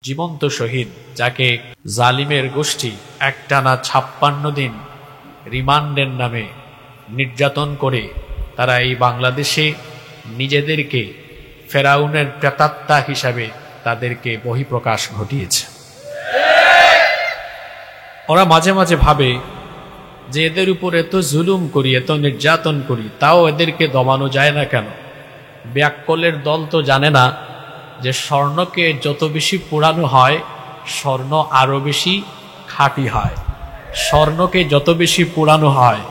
জীবন্ত শহীদ যাকে জালিমের গোষ্ঠী একটানা 56 দিন রিমান্ডের নামে নির্যাতন করে তারা এই বাংলাদেশে নিজেদেরকে ফেরাউনের প্রেতাত্মা হিসাবে তাদেরকে বহিঃপ্রকাশ ঘটিয়েছে। ওরা মাঝে মাঝে ভাবে যে এদের উপর এত জুলুম করি, এত নির্যাতন করি, তাও এদেরকে দমানো যায় না কেন? ব্যাককলের দল তো জানে না যে স্বর্ণকে যত বেশি পোড়ানো হয় স্বর্ণ আরো বেশি খাঁটি হয়। স্বর্ণকে যত বেশি পোড়ানো হয়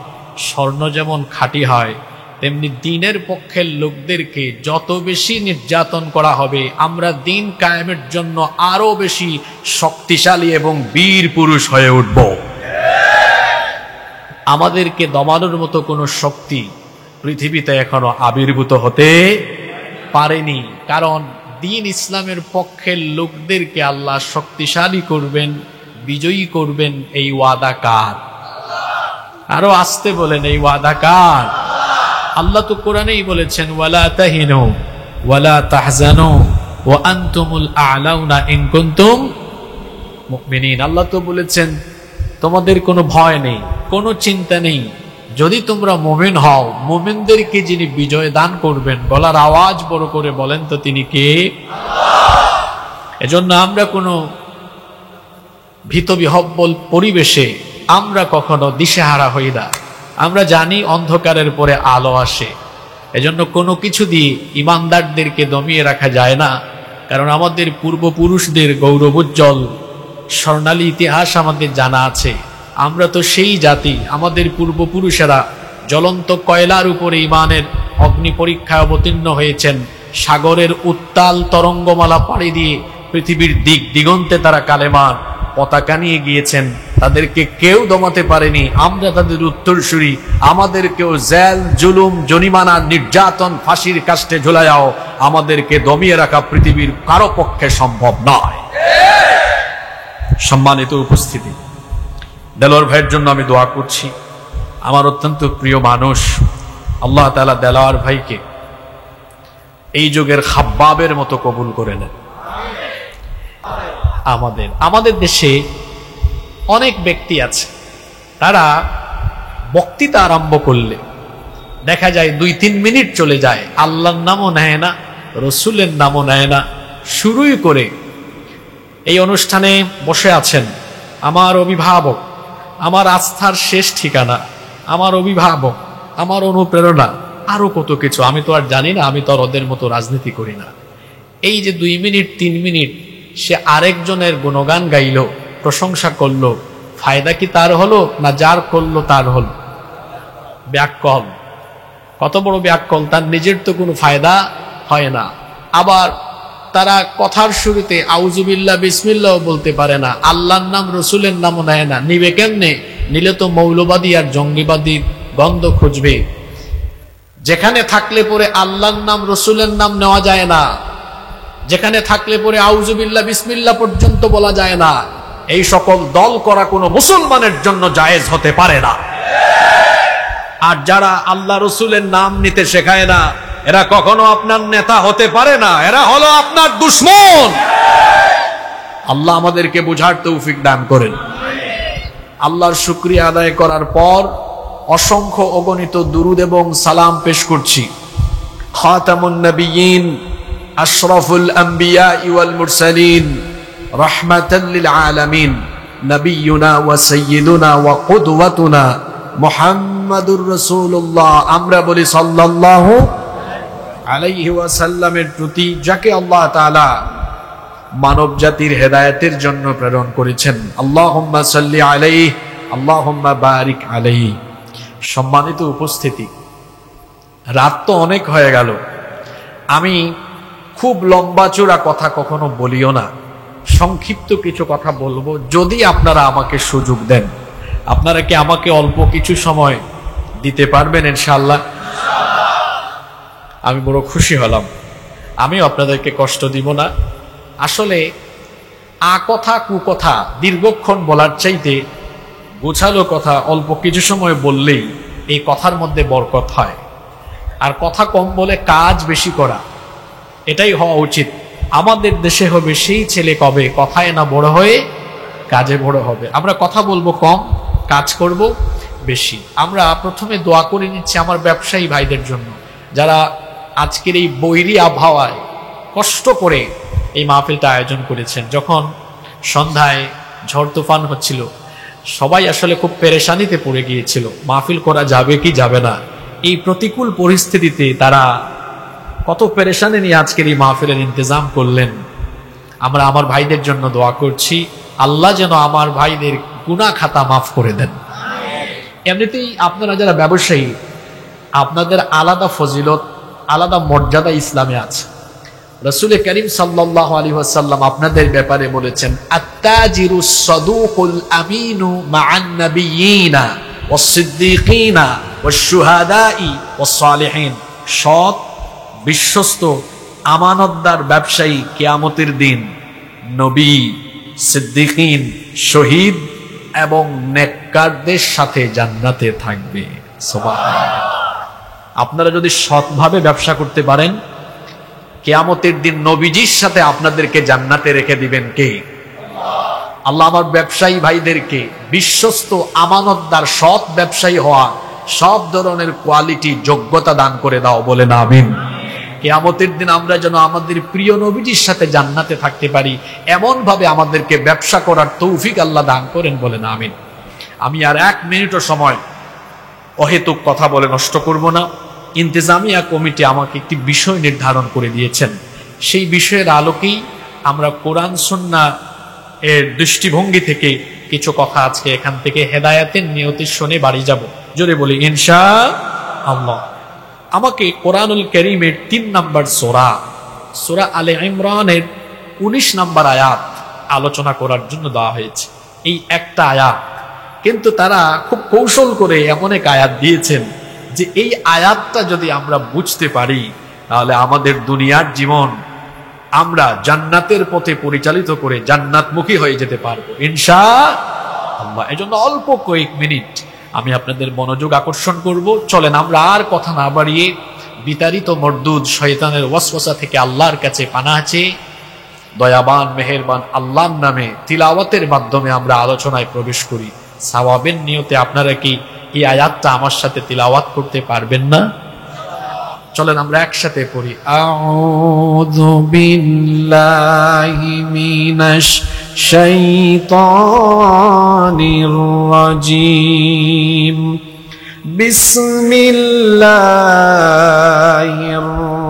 স্বর্ণ যেমন খাঁটি হয়, তেমনি দ্বীনের পক্ষের লোকদেরকে যত বেশি নির্যাতন করা হবে আমরা দ্বীন কায়েমের জন্য আরো বেশি শক্তিশালী এবং বীর পুরুষ হয়ে উঠব। আমাদেরকে দমানোর মতো কোনো শক্তি পৃথিবীতে এখনো আবির্ভূত হতে পারেনি, কারণ দ্বীন ইসলামের পক্ষের লোকদেরকে আল্লাহ শক্তিশালী করবেন, বিজয়ী করবেন। এই ওয়াদা কার? আরো আসতে বলেন, এই ওয়াদা কার? আল্লাহ তো কোরআনেই বলেছেন, ওয়ালা তাহিনু ওয়ালা তাহজানু ওয়া আনতুমুল আ'লাউনা ইন কুনতুম মুমিনিন। আল্লাহ তো বলেছেন তোমাদের কোনো ভয় নেই, কোনো চিন্তা নেই, যদি তোমরা মুমিন হও। মুমিনদেরকে যিনি বিজয় দান করবেন, গলার আওয়াজ বড় করে বলেন তো তিনি কে? এজন্য আমরা কোনো ভীতবিহব্বল পরিবেশে আমরা কখনো দিশেহারা হই না। আমরা জানি অন্ধকারের পরে আলো আসে, এজন্য কোনো কিছু দিয়ে ইমানদারদেরকে দমিয়ে রাখা যায় না, কারণ আমাদের পূর্বপুরুষদের গৌরবোজ্জ্বল স্বর্ণালী ইতিহাস আমাদের জানা আছে। আমরা তো সেই জাতি, আমাদের পূর্বপুরুষেরা জ্বলন্ত কয়লার উপরে ইমানের অগ্নি পরীক্ষায় অবতীর্ণ হয়েছেন। সাগরের উত্তাল তরঙ্গমালা পাড়ি দিয়ে পৃথিবীর দিক দিগন্তে তারা কালেমার পতাকা নিয়ে গিয়েছেন, তাদেরকে কেউ দমাতে পারেনি। আমরা তাদের উত্তরসূরি, আমাদেরকেও জেল, জুলুম, জরিমানা, নির্যাতন, ফাঁসির কাস্টে ঝুলায়াও আমাদেরকে দমিয়ে রাখা পৃথিবীর কারো পক্ষে সম্ভব নয়। সম্মানিত উপস্থিতি, দেলোয়ার ভাইয়ের জন্য আমি দোয়া করছি। আমার অত্যন্ত প্রিয় মানুষ, আল্লাহ তাআলা দেলোয়ার ভাইকে এই যুগের খাব্বাবের মতো কবুল করে নেন। আমাদের দেশে অনেক ব্যক্তি আছে, তারা বক্তৃতা আরম্ভ করলে দেখা যায় 2-3 মিনিট চলে যায়, আল্লাহর নামও নেয় না, রসুলের নামও নেয় না। শুরুই করে এই অনুষ্ঠানে বসে আছেন আমার অভিভাবক, আমার আস্থার শেষ ঠিকানা, আমার অভিভাবক, আমার অনুপ্রেরণা, আরো কত কিছু আমি তো আর জানি না, আমি তো আর ওদের মতো রাজনীতি করি না। এই যে 2 মিনিট 3 মিনিট সে আরেকজনের গুণগান গাইল, প্রশংসা করলো, ফায়দা কি তার হলো না যার করলো তার হলো? ব্যাককল, কত বড় ব্যাককল, তার নিজের তো কোনো ফায়দা হয় না। আবার তারা কথার শুরুতে আউযুবিল্লাহ বিসমিল্লাহ বলতে পারে না, আল্লাহর নাম রসুলের নামও নেয় না। নিবে কেমনে? নিলে তো মৌলবাদী আর জঙ্গিবাদী গন্ধ খুঁজবে। যেখানে থাকলে পরে আল্লাহর নাম রসুলের নাম নেওয়া যায় না, যেখানে থাকলে পরে আউযুবিল্লাহ বিসমিল্লাহ পর্যন্ত বলা যায় না, এই সকল দল করা কোনো মুসলমানের জন্য জায়েজ হতে পারে না। আর যারা আল্লাহ রসুলের নাম নিতে শেখায় না, এরা কখনো আপনার নেতা হতে পারে না, এরা হলো আপনার দুশমন। আল্লাহ আমাদেরকে বুঝার তৌফিক দান করেন। আল্লাহর শুকরিয়া আদায় করার পর অসংখ্য অগণিত দুরুদ এবং সালাম পেশ করছি খাতামুন নবিয়্যিন, আশরাফুল আম্বিয়া ওয়াল মুরসালিন, রাহমাতাল লিল আলামিন, নবিয়ুনা ওয়া সাইয়্যিদুনা ওয়া কুদওয়াতুনা মুহাম্মাদুর রাসূলুল্লাহ। আমরা বলি সাল্লাল্লাহু আলাইহি ওয়াসাল্লামের প্রতি, যাকে আল্লাহ তাআলা মানব জাতির হেদায়েতের জন্য প্রেরণ করেছেন। আল্লাহুম্মা সাল্লি আলাইহি, আল্লাহুম্মা বারিক আলাইহি। সম্মানিত উপস্থিতি, রাত তো অনেক হয়ে গেল, আমি খুব লম্বা চূড়া কথা কখনো বলিও না, সংক্ষিপ্ত কিছু কথা বলবো যদি আপনারা আমাকে সুযোগ দেন। আপনারা কি আমাকে অল্প কিছু সময় দিতে পারবেন ইনশাআল্লাহ? আমি বড় খুশি হলাম, আমিও আপনাদেরকে কষ্ট দিব না। আসলে কথা কুকথা দীর্ঘক্ষণ বলার চাইতে গোছালো কথা অল্প কিছু সময় বললেই এই কথার মধ্যে বরকত হয়। আর কথা কম বলে কাজ বেশি করা, এটাই হওয়া উচিত। আমাদের দেশে হবে সেই ছেলে কবে কথায় না বড় হয়ে কাজে বড় হবে। আমরা কথা বলবো কম, কাজ করব বেশি। আমরা প্রথমে দোয়া করে নিচ্ছি আমার ব্যবসায়ী ভাইদের জন্য, যারা আজকের এই বৈরী আবহাওয়ায় কষ্ট করে এই মাহফিলটা আয়োজন করেছেন। যখন সন্ধ্যায় ঝড় তুফান হচ্ছিল, সবাই আসলে খুব পেরেশানিতে পড়ে গিয়েছিল, মাহফিল করা যাবে কি যাবে না। এই প্রতিকূল পরিস্থিতিতে তারা কত পেরেশানি নিয়ে আজকের এই মাহফিলের ইন্তজাম করলেন। আমরা আমার ভাইদের জন্য দোয়া করছি, আল্লাহ যেন আমার ভাইদের গুনাহ খাতা মাফ করে দেন। এমনিতেই আপনারা যারা ব্যবসায়ী, আপনাদের আলাদা ফজিলত, আলাদা মর্যাদা ইসলামে আছে। রাসূল করিম সাল্লাল্লাহু আলাইহি ওয়াসাল্লাম আপনাদের ব্যাপারে বলেছেন, আত-তাজিরুস সাদুকুল আমিনু মা'আন নাবিয়্যিনা ওয়াস-সিদ্দীকিনা ওয়াশ-শুহাদাই ওয়াস-সালিহিন। সৎ, বিশ্বস্ত, আমানতদার ব্যবসায়ী কিয়ামতের দিন নবী, সিদ্দীকিন, শহীদ এবং নেককারদের সাথে জান্নাতে থাকবে। সুবহানাল্লাহ। আপনারা যদি সৎভাবে ব্যবসা করতে পারেন, কিয়ামতের দিন নবীজির সাথে আপনাদেরকে জান্নাতে রেখে দিবেন কে? আল্লাহ আমার ব্যবসায়ী ভাইদেরকে বিশ্বস্ত, আমানতদার, সৎ ব্যবসায়ী হওয়া সব ধরনের কোয়ালিটি, যোগ্যতা দান করে দাও, বলে না আমিন। কিয়ামতের দিন আমরা যেন আমাদের প্রিয় নবীজির সাথে জান্নাতে থাকতে পারি, এমন ভাবে আমাদেরকে ব্যবসা করার তৌফিক আল্লাহ দান করেন, বলে না আমিন। আমি আর 1 মিনিটও সময় অহেতুক কথা বলে নষ্ট করব না। ইন্তেজামিয়া কমিটি আমাকে একটি বিষয় নির্ধারণ করে দিয়েছেন, সেই বিষয়ের আলোকেই আমরা কোরআন সুন্নাহ এর দৃষ্টিভঙ্গি থেকে কিছু কথা আজকে এখান থেকে হেদায়েতের নিয়তে শুনে বাড়ি যাব। জোরে বলি ইনশাআল্লাহ। আমাকে কোরআনুল কারীমের 3 নম্বর সূরা আলে ইমরানের 19 নম্বর আয়াত আলোচনা করার জন্য দেওয়া হয়েছে। এই একটা আয়াত, কিন্তু তারা খুব কৌশল করে এমন এক আয়াত দিয়েছেন যে এই আয়াতটা যদি আমরা বুঝতে পারি, তাহলে আমাদের দুনিয়ার জীবন আমরা জান্নাতের পথে পরিচালিত করে জান্নাতমুখী হয়ে যেতে পারবো ইনশাআল্লাহ। এজন্য অল্প কয়েক মিনিট আমি আপনাদের মনোযোগ আকর্ষণ করব। চলেন আমরা আর কথা না বাড়িয়ে বিতাড়িত মরদুদ শয়তানের ওয়াসওয়াসা থেকে আল্লাহর কাছে পানাহ চেয়ে দয়াবান মেহেরবান আল্লাহর নামে তিলাওয়াতের মাধ্যমে আমরা আলোচনায় প্রবেশ করি। সওয়াবের নিয়তে আপনারা কি এই আয়াতটা আমার সাথে তিলাওয়াত করতে পারবেন না? চলেন আমরা একসাথে পড়ি। আউযু বিল্লাহি মিনাশ শাইতানির রাজীম। বিসমিল্লাহির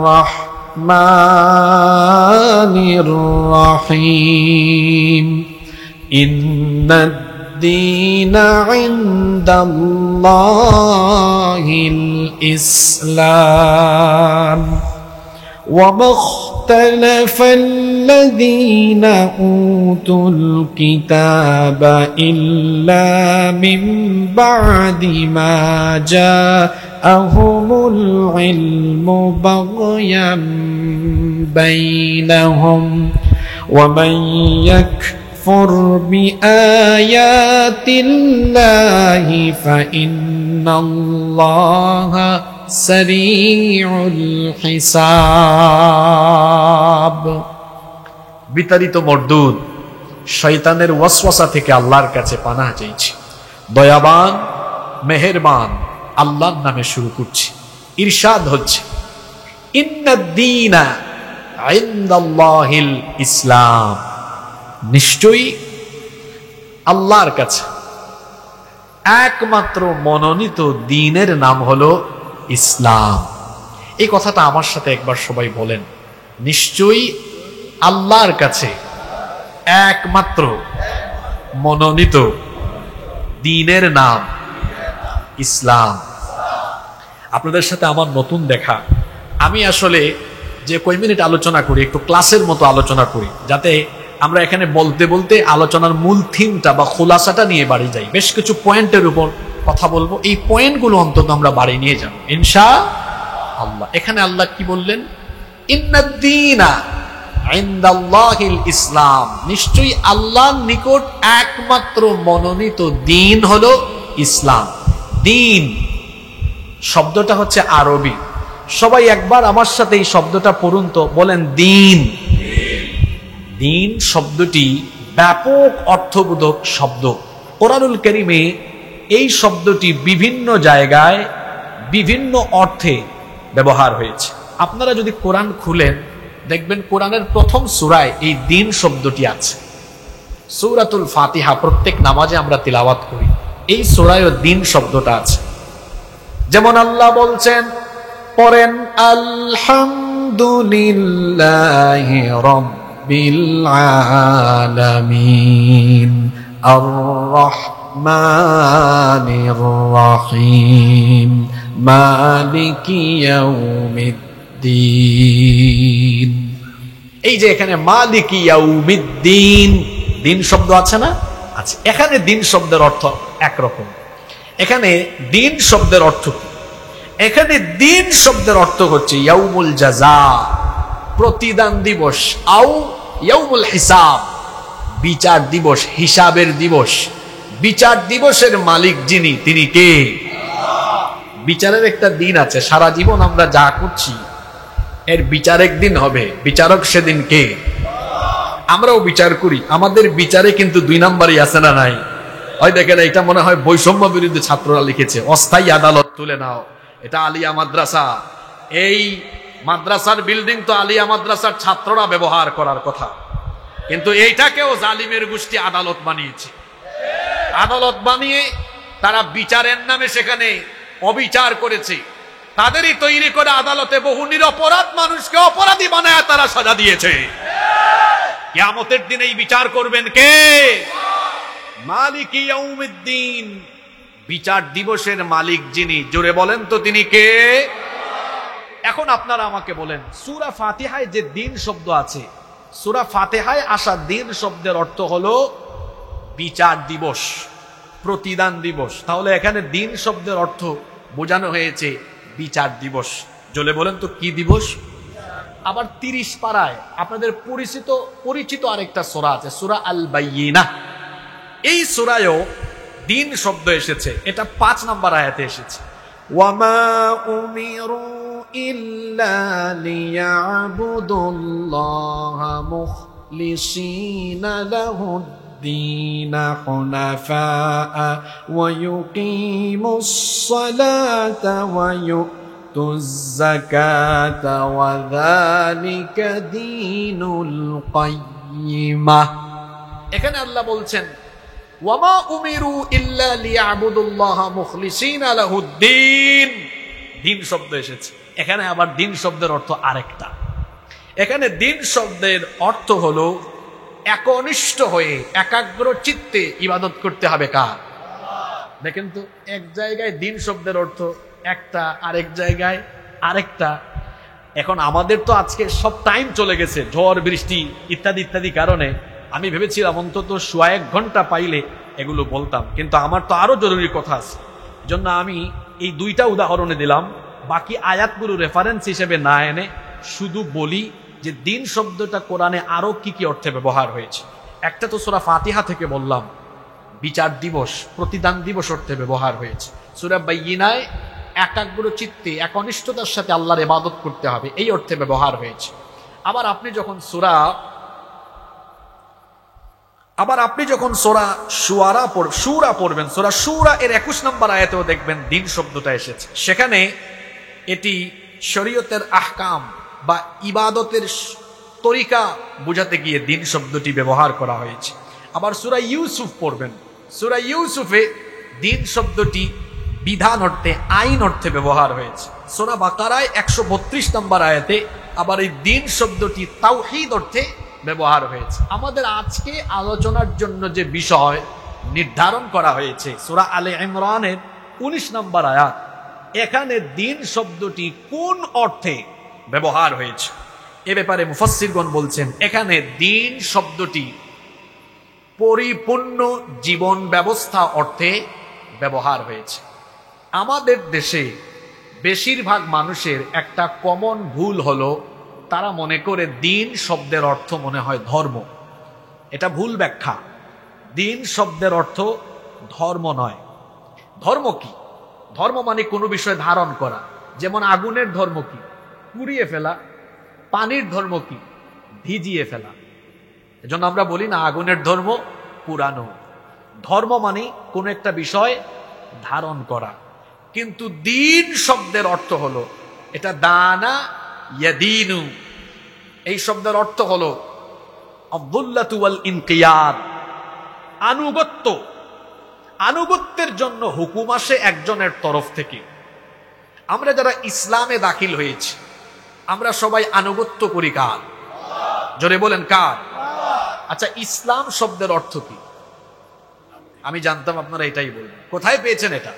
রাহমানির রাহিম। ইন্নাদ الدين عند الله الإسلام وما اختلف الذين أوتوا الكتاب إلا من بعد ما جاءهم العلم بغيا بينهم ومن يكفر بآيات الله فإن الله سريع الحساب। বিতাড়িত মরদুদ শয়তানের ওয়াসওয়াসা থেকে আল্লাহর কাছে পানাহ চাইছি। দয়াবান মেহেরবান আল্লাহর নামে শুরু করছি। ইরশাদ হচ্ছে, ইন্নাদ-দীনা ইনদাল্লাহিল ইসলাম। নিশ্চয়ই আল্লাহর কাছে একমাত্র মনোনীত দ্বীনের নাম হলো ইসলাম। এই কথাটা আমার সাথে একবার সবাই বলেন। নিশ্চয়ই আল্লাহর কাছে একমাত্র মনোনীত দ্বীনের নাম ইসলাম। আপনাদের সাথে আমার নতুন দেখা। আমি আসলে যে কয় মিনিট আলোচনা করি, একটু ক্লাসের মতো আলোচনা করি, যাতে আমরা এখানে বলতে বলতে আলোচনার মূল থিমটা বা খোলাসাটা নিয়ে বাড়ি যাই। বেশ কিছু পয়েন্টের উপর কথা বলবো, এই পয়েন্টগুলো অন্তত আমরা বাড়ি নিয়ে যাব ইনশাআল্লাহ। এখানে আল্লাহ কি বললেন? ইন্নাদ-দীনা ইনদাল্লাহিল ইসলাম। নিশ্চয়ই আল্লাহর নিকট একমাত্র মনোনীত দ্বীন হলো ইসলাম। দ্বীন শব্দটা হচ্ছে আরবি। সবাই একবার আমার সাথে এই শব্দটা পড়ুন তো, বলেন দ্বীন। দিন শব্দটি ব্যাপক অর্থবোধক শব্দ। কোরআনুল কারীমে এই শব্দটি বিভিন্ন জায়গায় বিভিন্ন অর্থে ব্যবহার হয়েছে। আপনারা যদি কোরআন খুলেন দেখবেন কোরআনের প্রথম সূরায় এই দিন শব্দটি আছে। সূরাতুল ফাতিহা প্রত্যেক নামাজে আমরা তিলাওয়াত করি, এই সূরায়ও দিন শব্দটা আছে। যেমন আল্লাহ বলছেন, পড়েন আলহামদুলিল্লাহি রাব্বিল আলামিন আর রাহমানির রহিম মালিকি ইয়াউমিদ্দিন। এই যে এখানে মালিকি ইয়াউমিদ্দিন দিন শব্দ আছে না? আছে। এখানে দিন শব্দের অর্থ একরকম, এখানে দিন শব্দের অর্থ কি? এখানে দিন শব্দের অর্থ হচ্ছে ইয়াউমুল জাযা, প্রতিদান দিবস, আও ইয়াউমুল হিসাব, বিচার দিবস, হিসাবের দিবস। বিচার দিবসের মালিক যিনি, তিনি কে? বিচারের একটা দিন আছে, সারা জীবন আমরা যা করছি এর বিচার একদিন হবে, বিচারক সেদিন কে? আমরাও বিচার করি, আমাদের বিচারে কিন্তু 2 নাম্বারই আছে না নাই? হয় দেখেন, এটা মনে হয় বৈষম্য বিরোধী ছাত্ররা লিখেছে, অস্থায়ী আদালত তুলে নাও, এটা আলিয়া মাদ্রাসা, এই মাদ্রাসার বিল্ডিং তো আলিয়া মাদ্রাসার ছাত্ররা ব্যবহার করার কথা, কিন্তু এইটাকেও জালিমের গোষ্ঠী আদালত বানিয়েছে। আদালত বানিয়ে তারা বিচারের নামে সেখানে অবিচার করেছে। তাদেরই তৈরি করে আদালতে বহু নিরপরাধ মানুষকে অপরাধী বানায় তারা সাজা দিয়েছে। কিয়ামতের দিন এই বিচার করবেন কে? মালিকি ইয়াউমিদ্দিন, বিচার দিবসের মালিক যিনি, জোরে বলেন তো তিনি কে? এখন আপনারা আমাকে বলেন, সূরা ফাতিহায় যে দিন শব্দ আছে, সূরা ফাতিহায় আসা দিন শব্দের অর্থ হলো বিচার দিবস, প্রতিদান দিবস। তাহলে এখানে দিন শব্দের অর্থ বোঝানো হয়েছে বিচার দিবস। জোরে বলেন তো কি দিবস? আবার 30 পারায় আপনাদের পরিচিত আরেকটা সূরা আছে, সূরা আল বাইয়িনাহ। এই সূরায়ও দিন শব্দ এসেছে, এটা 5 নম্বর আয়াতে এসেছে। ওয়ামা উমিরু ইল্লা লিয়াবুদুল্লাহা মুখলিসিনা লাহুদ-দীন হুনাফা ওয়া ইউকিমুস সালাতা ওয়া ইউতুজ যাকাতা ওয়া যালিকা দীনুল কাইয়্যিমাহ। এখানে আল্লাহ বলছেন ওয়ামা উমিরু ইল্লা লিয়াবুদুল্লাহা মুখলিসিনা লাহুদ-দীন, দিন শব্দ এসেছে। এখানে আবার দিন শব্দের অর্থ আরেকটা। এখানে দিন শব্দের অর্থ হলো একনিষ্ঠ হয়ে একাগ্র চিত্তে ইবাদত করতে হবে কার? দেখেন তো, এক জায়গায় দিন শব্দের অর্থ একটা, আরেক জায়গায় আরেকটা। এখন আমাদের তো আজকে সব টাইম চলে গেছে, ঝড় বৃষ্টি ইত্যাদি ইত্যাদি কারণে। আমি ভেবেছিলাম অন্তত 1 ঘন্টা পাইলে এগুলো বলতাম, কিন্তু আমার তো আরো জরুরি কথা আছে, জন্য আমি এই 2টা উদাহরণে দিলাম। বাকি আয়াতগুলো রেফারেন্স হিসেবে না এনে শুধু বলি যে দিন শব্দটা কোরআনে আরো কি কি অর্থে ব্যবহার হয়েছে। একটা তো সূরা ফাতিহা থেকে বললাম, বিচার দিবস, প্রতিদান দিবস অর্থে ব্যবহার হয়েছে। সূরা বাইয়িনায় একাগ্র চিত্তে একনিষ্ঠতার সাথে আল্লাহর ইবাদত করতে হবে, এই অর্থে ব্যবহার হয়েছে। আবার আপনি যখন সূরা সূরা পড়বেন, সূরা সূরা এর 21 নম্বর আয়াতেও দেখবেন দিন শব্দটা এসেছে। সেখানে এটি শরীয়তের আহকাম বা ইবাদতের তরিকা বোঝাতে গিয়ে দিন শব্দটি ব্যবহার করা হয়েছে। আবার সূরা ইউসুফ পড়বেন, সূরা ইউসুফে দিন শব্দটি বিধান অর্থে, আইন অর্থে ব্যবহার হয়েছে। সূরা বাকারায় 132 নম্বর আয়াতে আবার এই দিন শব্দটি তাওহীদ অর্থে ব্যবহার হয়েছে। আমাদের আজকে আলোচনার জন্য যে বিষয় নির্ধারণ করা হয়েছে সূরা আলে ইমরানের 19 নম্বর আয়াত, এখানে দিন শব্দটি কোন অর্থে ব্যবহার হয়েছে এ ব্যাপারে মুফাসসিরগণ বলছেন, এখানে দিন শব্দটি পরিপূর্ণ জীবন ব্যবস্থা অর্থে ব্যবহার হয়েছে। আমাদের দেশে বেশিরভাগ মানুষের একটা কমন ভুল হলো, তারা মনে করে দিন শব্দের অর্থ মনে হয় ধর্ম। এটা ভুল ব্যাখ্যা। দিন শব্দের অর্থ ধর্ম নয়। ধর্ম কি? ধর্ম মানে কোনো বিষয় ধারণ করা। যেমন আগুনের ধর্ম কি? পুড়িয়ে ফেলা। পানির ধর্ম কি? ভিজিয়ে ফেলা। এজন্য আমরা বলি না আগুনের ধর্ম পুরানো। ধর্ম মানে কোন একটা বিষয় ধারণ করা, কিন্তু দিন শব্দের অর্থ হলো, এটা দানা ইয়াদিনু, এই শব্দের অর্থ হলো আব্দুল্লাতু ওয়াল ইনকিয়াদ, আনুগত্য। আনুগত্যের জন্য হুকুম আসে একজনের তরফ থেকে। আমরা যারা ইসলামে দাখিল হয়েছি, আমরা সবাই আনুগত্য করি কার? জোরে বলেন কার? আচ্ছা, ইসলাম শব্দের অর্থ কি? আমি জানতাম আপনারা এটাই বলবেন। কোথায় পেয়েছেন এটা?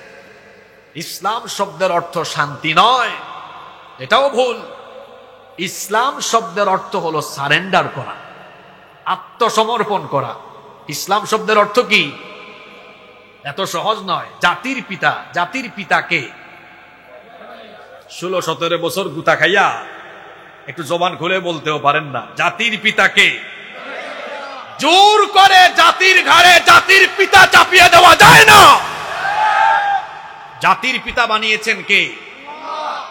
ইসলাম শব্দের অর্থ শান্তি নয়, এটাও ভুল। ইসলাম শব্দের অর্থ হলো সারেন্ডার করা, আত্মসমর্পণ করা। ইসলাম শব্দের অর্থ কি? এত সহজ নয়। জাতির পিতা, জাতির পিতাকে 16-17 বছর গুতা খাইয়া একটু জবান খুলে বলতেও পারেন না। জাতির পিতাকে জোর করে জাতির ঘাড়ে জাতির পিতা চাপিয়ে দেওয়া যায় না। জাতির পিতা বানিয়েছেন কে?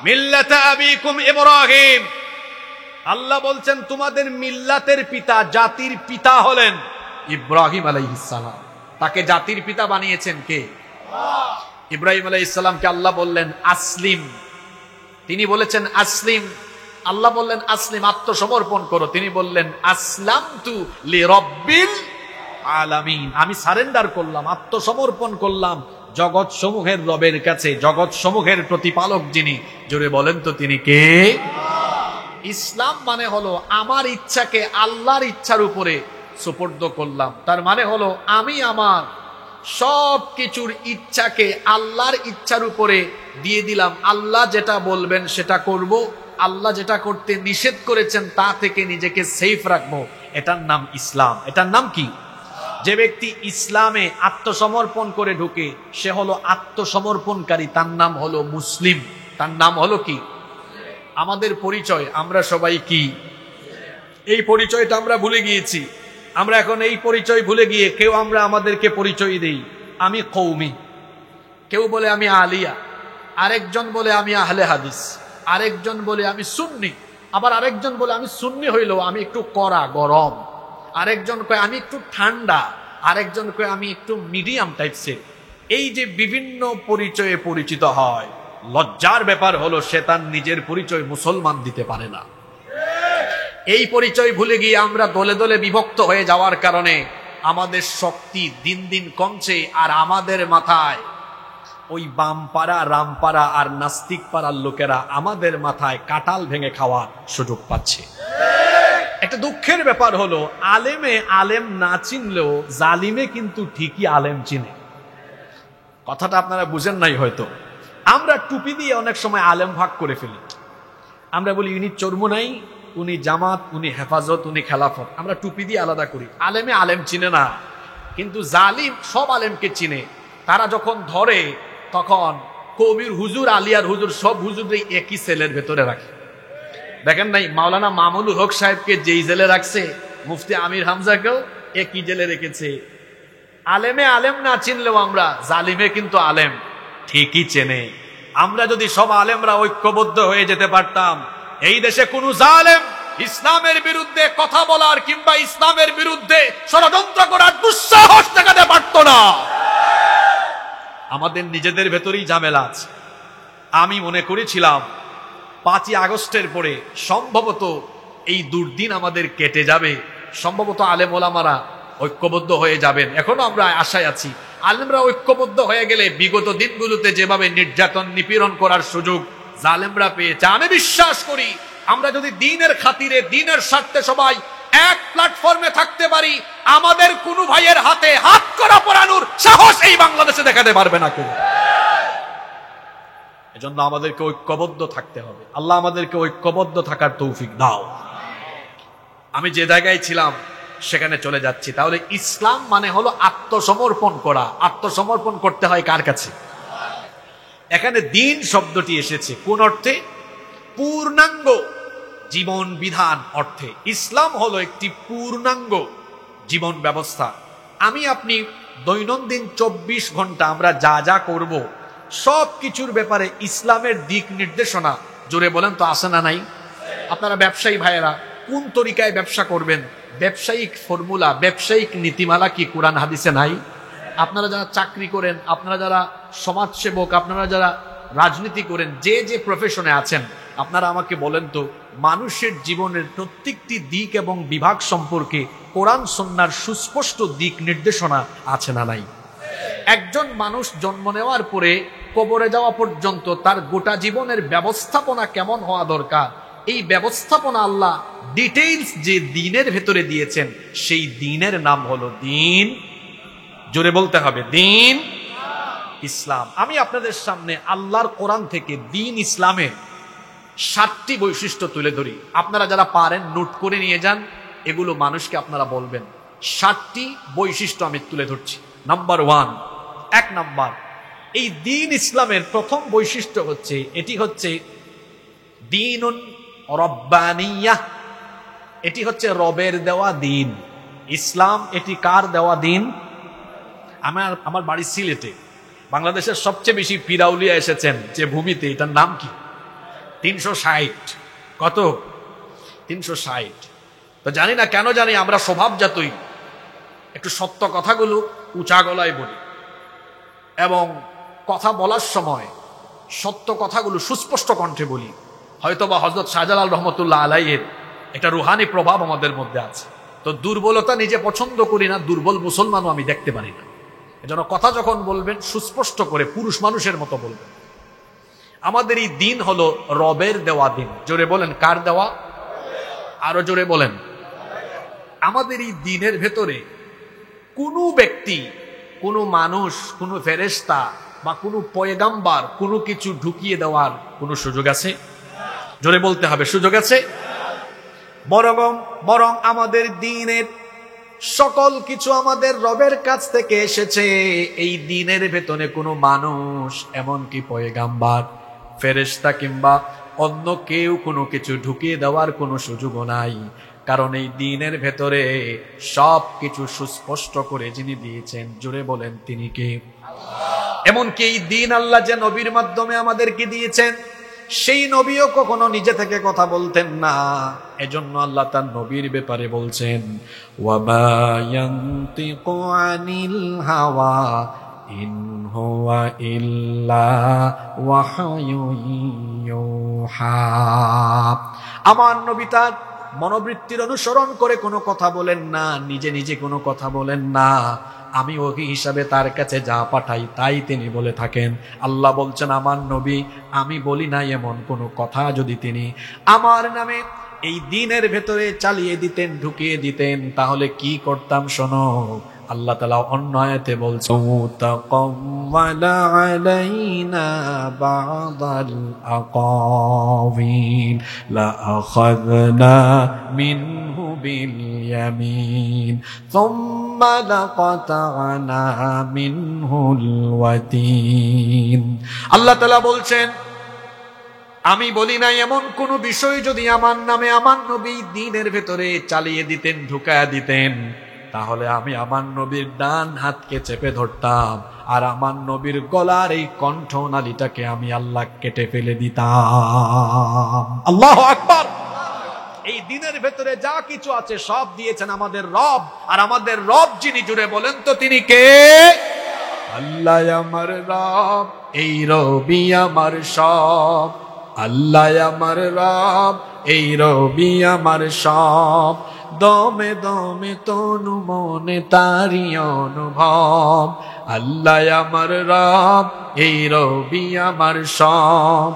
মিল্লাতে আবিকুম ইব্রাহিম। আল্লাহ বলছেন তোমাদের মিল্লাতের পিতা, জাতির পিতা হলেন ইব্রাহিম আলাইহিস সালাম। তাকে জাতির পিতা বানিয়েছেন কে? ইব্রাহিম আলাইহিস সালামকে আল্লাহ বললেন আসলিম, তিনি বলেছেন আসলিম। আল্লাহ বললেন আসলিম, আত্মসমর্পণ করো। তিনি বললেন আসলামতু লিরাব্বিল আলামিন, আমি সারেন্ডার করলাম, আত্মসমর্পণ করলাম জগৎ সমূহের রবের কাছে, জগৎ সমূহের প্রতিপালক যিনি। জোরে বলেন তো তিনি কে? ইসলাম মানে হলো আমার ইচ্ছাকে আল্লাহর ইচ্ছার উপরে সুপর্দ করলাম। তার মানে হলো আমি আমার সব কিছুর ইচ্ছাকে আল্লাহর ইচ্ছার উপরে দিয়ে দিলাম। আল্লাহ যেটা বলবেন সেটা করব, আল্লাহ যেটা করতে নিষেধ করেছেন তা থেকে নিজেকে সেফ রাখবো। এটার নাম ইসলাম। এটার নাম কি? যে ব্যক্তি ইসলামে আত্মসমর্পণ করে ঢুকে সে হলো আত্মসমর্পণকারী, তার নাম হলো মুসলিম। তার নাম হলো কি? আমাদের পরিচয়, আমরা সবাই কি? এই পরিচয়টা আমরা ভুলে গিয়েছি। আমরা এখন এই পরিচয় ভুলে গিয়ে কেউ আমরা আমাদেরকে পরিচয় দেই আমি কওমি, কেউ বলে আমি আলিয়া, আরেকজন বলে আমি আহলে হাদিস, আরেকজন বলে আমি সুন্নি, আবার আরেকজন বলে আমি সুন্নি হইলেও আমি একটু কড়া গরম, আরেকজন কয় আমি একটু ঠান্ডা, আরেকজন কয় আমি একটু মিডিয়াম টাইপসের। এই যে বিভিন্ন পরিচয়ে পরিচিত হয়, লজ্জার ব্যাপার হলো সে তার নিজের পরিচয় মুসলমান দিতে পারে না। এই পরিচয় ভুলে গিয়ে আমরা দলে দলে বিভক্ত হয়ে যাওয়ার কারণে আমাদের শক্তি দিন দিন কমছে, আর আমাদের মাথায় ওই বামপাড়া, রামপাড়া আর নাস্তিক পাড়ার লোকেরা আমাদের মাথায় কাটাল ভেঙে খাওয়ার সুযোগ পাচ্ছে। একটা দুঃখের ব্যাপার হলো আলেমে আলেম না চিনলেও জালিমে কিন্তু ঠিকই আলেম চিনে। কথাটা আপনারা বুঝেন নাই হয়তো। আমরা টুপি দিয়ে অনেক সময় আলেম ভাগ করে ফেলি। আমরা বলি ইনি চরমোনাই, উনি জামাত, উনি হেফাজত, উনি খেলাফত। আমরা টুপি দিয়ে আলাদা করি। আলেমে আলেম চিনে না, কিন্তু জালিম সব আলেমকে চিনে। তারা যখন ধরে তখন কবির হুজুর, আলিয়ার হুজুর, সব হুজুরই একই সেলের ভেতরে রাখে। দেখেন নাই মাওলানা মামুনুল হক সাহেবকে যেই জেলে রাখছে, মুফতি আমির হামজাকেও একই জেলে রেখেছে। আলেমে আলেম না চিনলেও আমরা জালিমে কিন্তু আলেম ঠিকই চেনে। আমরা যদি সব আলেমরা ঐক্যবদ্ধ হয়ে যেতে পারতাম, এই দেশে কোন জালেম ইসলামের বিরুদ্ধে কথা বলার কিংবা ইসলামের বিরুদ্ধে ষড়যন্ত্র করার দুঃসাহস দেখাতে পারত না। আমাদের নিজেদের ভেতরেই ঝামেলা আছে। আমি মনে করেছিলাম 5ই আগস্টের পরে সম্ভবত এই দুর্দিন আমাদের কেটে যাবে, সম্ভবত আলেম ওলামারা ঐক্যবদ্ধ হয়ে যাবেন। এখনো আমরা আশায় আছি। আলেমরা ঐক্যবদ্ধ হয়ে গেলে বিগত দিনগুলোতে যেভাবে নির্যাতন নিপীড়ন করার সুযোগ জালেমরা পেয়েছে, আমি বিশ্বাস করি আমরা যদি দ্বীনের খাতিরে, দ্বীনের স্বার্থে সবাই এক প্ল্যাটফর্মে থাকতে পারি, আমাদের কোন ভাইয়ের হাতে হাত করা পরানোর সাহস এই বাংলাদেশে দেখাতে পারবে না কেউ। এজন্য আমাদেরকে ঐক্যবদ্ধ থাকতে হবে। আল্লাহ আমাদেরকে ঐক্যবদ্ধ থাকার তৌফিক দাও। আমি যে জায়গায় ছিলাম সেখানে চলে যাচ্ছি। তাহলে ইসলাম মানে হলো আত্মসমর্পণ করা। আত্মসমর্পণ করতে হয় কার কাছে? এখানে দ্বীন শব্দটি এসেছে কোন অর্থে? পূর্ণাঙ্গ জীবন বিধান অর্থে। ইসলাম হলো একটি পূর্ণাঙ্গ জীবন ব্যবস্থা। আমি আপনি দৈনন্দিন 24 ঘন্টা আমরা যা যা করব সব কিছুর ব্যাপারে ইসলামের দিক নির্দেশনা, জোরে বলেন তো, আছে না নাই? আপনারা ব্যবসায়ী ভাইয়েরা কোন তরিকায় ব্যবসা করবেন, ব্যবসায়িক ফর্মুলা, ব্যবসায়িক নীতিমালা কি কোরআন হাদিসে নাই? আপনারা যারা চাকরি করেন, আপনারা যারা সমাজসেবক, আপনারা যারা রাজনীতি করেন, যে যে প্রফেশনে আছেন, আপনারা আমাকে বলেন তো, মানুষের জীবনের প্রত্যেকটি দিক এবং বিভাগ সম্পর্কে কোরআন সুন্নাহর সুস্পষ্ট দিক নির্দেশনা আছে না নাই? একজন মানুষ জন্ম নেওয়ার পরে কবরে যাওয়া পর্যন্ত তার গোটা জীবনের ব্যবস্থাপনা কেমন হওয়া দরকার, এই ব্যবস্থাপনা আল্লাহ ডিটেইলস যে দ্বীনের ভেতরে দিয়েছেন, সেই দ্বীনের নাম হলো দ্বীন। জোরে বলতে হবে, দ্বীন ইসলাম। আমি আপনাদের সামনে আল্লাহর কোরআন থেকে দ্বীন ইসলামের 7টি বৈশিষ্ট্য তুলে ধরি। আপনারা যারা পারেন নোট করে নিয়ে যান, এগুলো মানুষকে আপনারা বলবেন। 7টি বৈশিষ্ট্য আমি তুলে ধরছি। নাম্বার 1, 1 নাম্বার, এই দ্বীন ইসলামের প্রথম বৈশিষ্ট্য হচ্ছে, এটি হচ্ছে দ্বীনুন রব্বানিয়াহ, এটি হচ্ছে রবের দেওয়া দ্বীন। ইসলাম এটি কার দেওয়া দ্বীন? আমার বাড়ি সিলেটে, বাংলাদেশের সবচেয়ে বেশি পিরাউলিয়া এসেছেন যে ভূমিতে, এটার নাম কি? 360। কত? 360। তো জানি না কেন জানি আমরা স্বভাবজাতই একটু সত্য কথাগুলো উঁচা গলায় বলি, এবং কথা বলার সময় সত্য কথাগুলো সুস্পষ্ট কণ্ঠে বলি। হয়তোবা হযরত শাহজালাল রহমতুল্লাহ আলাইহির একটা রুহানি প্রভাব আমাদের মধ্যে আছে। তো দুর্বলতা নিজে পছন্দ করি না, দুর্বল মুসলমানও আমি দেখতে পারি না। এজন্য কথা যখন বলবেন সুস্পষ্ট করে পুরুষ মানুষের মতো বলবেন। আমাদের এই দিন হলো রবের দেওয়া দিন। জোরে বলেন, কার দেওয়া? আরো জোরে বলেন। আমাদের এই দিনের ভেতরে কোনো ব্যক্তি, কোনো মানুষ, কোনো ফেরেশতা বা কোনো পয়গাম্বার কোনো কিছু ঢুকিয়ে দেওয়ার কোনো সুযোগ আছে? জোরে বলতে হবে, সুযোগ আছে? বরং আমাদের দ্বীনের সকল কিছু আমাদের রবের কাছ থেকে এসেছে। এই দ্বীনের ভেতরে কোনো মানুষ, এমনকি পয়গাম্বার, ফেরেশতা কিংবা অন্য কেউ কোনো কিছু ঢুকিয়ে দেওয়ার কোনো সুযোগও নাই। কারণ এই দ্বীনের ভেতরে সব কিছু সুস্পষ্ট করে যিনি দিয়েছেন, জোরে বলেন, তিনি কে? এমনকি এই দ্বীন আল্লাহ যে নবীর মাধ্যমে আমাদেরকে দিয়েছেন, সেই নবীও কখনো নিজে থেকে কথা বলতেন না। এজন্য আল্লাহ তার নবীর ব্যাপারে বলছেন, ওয়ামা ইয়ানতিকু আনিল হাওয়া ইন হুয়া ইল্লা ওয়াহয়ুন ইউহা। আমার নবী তার মনোবৃত্তির অনুসরণ করে কোনো কথা বলেন না, নিজে নিজে কোনো কথা বলেন না। আমি ওহী হিসাবে তার কাছে যা পাঠাই তাই তিনি বলে থাকেন। আল্লাহ বলছেন, আমার নবী আমি বলি না এমন কোনো কথা যদি তিনি আমার নামে এই দ্বীনের ভেতরে চালিয়ে দিতেন, ঢুকিয়ে দিতেন, তাহলে কি করতাম শোনো। আল্লাহ তাআলা অন্য আয়াতে বলছেন, তাকাওয়ালা আলাইনা বাদাল আকাওয়িল লা আখাযনা মিনহু বিল ইয়ামিন সুম্মা লাকাতা'না মিনহুল ওয়াতিন। আল্লাহ তাআলা বলছেন, আমি বলি না এমন কোন বিষয় যদি আমার নামে আমার নবী দ্বীনের ভেতরে চালিয়ে দিতেন, ঢুকায়া দিতেন, তাহলে আমি আমার নবীর ডান হাতকে চেপে ধরতাম, আর আমার নবীর গলার এই কণ্ঠনালীটাকে আমি আল্লাহ কেটে ফেলে দিতাম। আল্লাহু আকবার। এই দ্বীনের ভেতরে যা কিছু আছে সব দিয়েছেন আমাদের রব, আর আমাদের রব যিনি, জুড়ে বলেন তো তিনি কে? আল্লাহ আমার রব, এই রবি আমার সব। আল্লাহ আমার রব, এই রবি আমার সব। দমে দমে তনু মনে তারি অনুভব। আল্লাহ আমার রব, এই রবি আমার সব।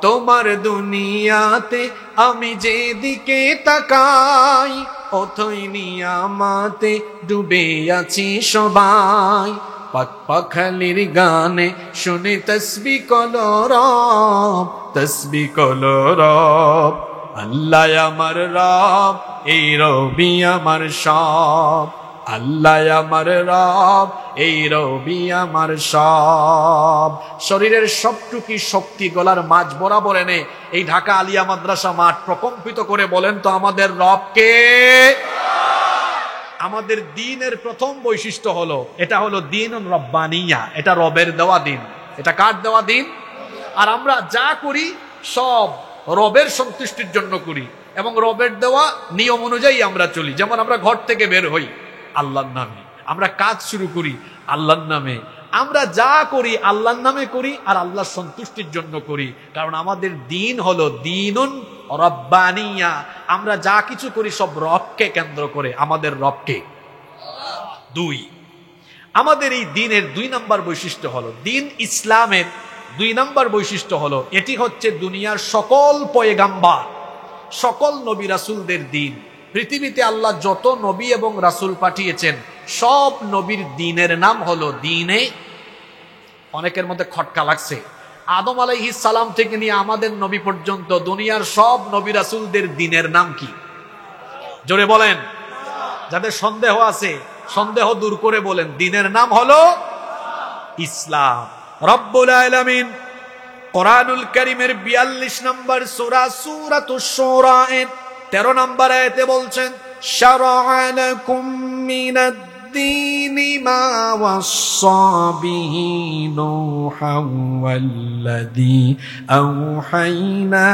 তোমার দুনিয়াতে আমি যেদিকে তাকাই, অথই নিয়ামতে ডুবে আছি সবাই। পাখালির গানে শুনে তসবিহ কলো রব, তসবিহ কলো রব। আল্লাহ আমার রব, এই রবি আমার সব। আল্লাহ আমার রব, এই রবি আমার সব। শরীরের সবটুকি শক্তি গলার মাঝ বরাবর এনে এই ঢাকা আলিয়া মাদ্রাসা মাঠ প্রকম্পিত করে বলেন তো আমাদের রব কে? আমাদের দ্বীনের প্রথম বৈশিষ্ট্য হলো, এটা হলো দ্বীনুন রব্বানিয়া, এটা রবের দেওয়া দ্বীন। এটা কার দেওয়া দ্বীন? আর আমরা যা করি সব রবের সন্তুষ্টির জন্য করি। এবং রবের দেওয়া নিয়ম অনুযায়ী আমরা চলি। যেমন আমরা ঘর থেকে বের হই আল্লাহর নামে, আমরা কাজ শুরু করি আল্লাহর নামে, আমরা যা করি আল্লাহর নামে করি আর আল্লাহর সন্তুষ্টির জন্য করি। কারণ আমাদের দিন হলো দিনুন রব্বানিয়া, আমরা যা কিছু করি সব রবকে কেন্দ্র করে, আমাদের রবকে। দুই, আমাদের এই দিনের 2 নম্বর বৈশিষ্ট্য হলো, দিন ইসলামের 2 নম্বর বৈশিষ্ট্য হলো, এটি হচ্ছে দুনিয়ার সকল পয়গাম্বার, সকল নবী রাসূলদের দিন। পৃথিবীতে আল্লাহ যত নবী এবং রাসূল পাঠিয়েছেন সব নবীর দিনের নাম হলো দিনে। অনেকের মধ্যে খটকা লাগছে, আদম আলাইহিস সালাম থেকে নিয়ে আমাদের নবী পর্যন্ত দুনিয়ার সব নবী রাসূলদের দিনের নাম কি? জোরে বলেন। যাদের সন্দেহ আছে সন্দেহ দূর করে বলেন, দিনের নাম হলো ইসলাম। রব্বুল আলামিন কোরআনুল কারীমের 42 নম্বর সূরা সূরাতুশ শুরা এর 13 নম্বর আয়াতে বলছেন, শারা'a লাকুম মিনাদ-দীনি মা ওয়াসসা বিহি নূহান ওয়াল্লাযী আওহাইনা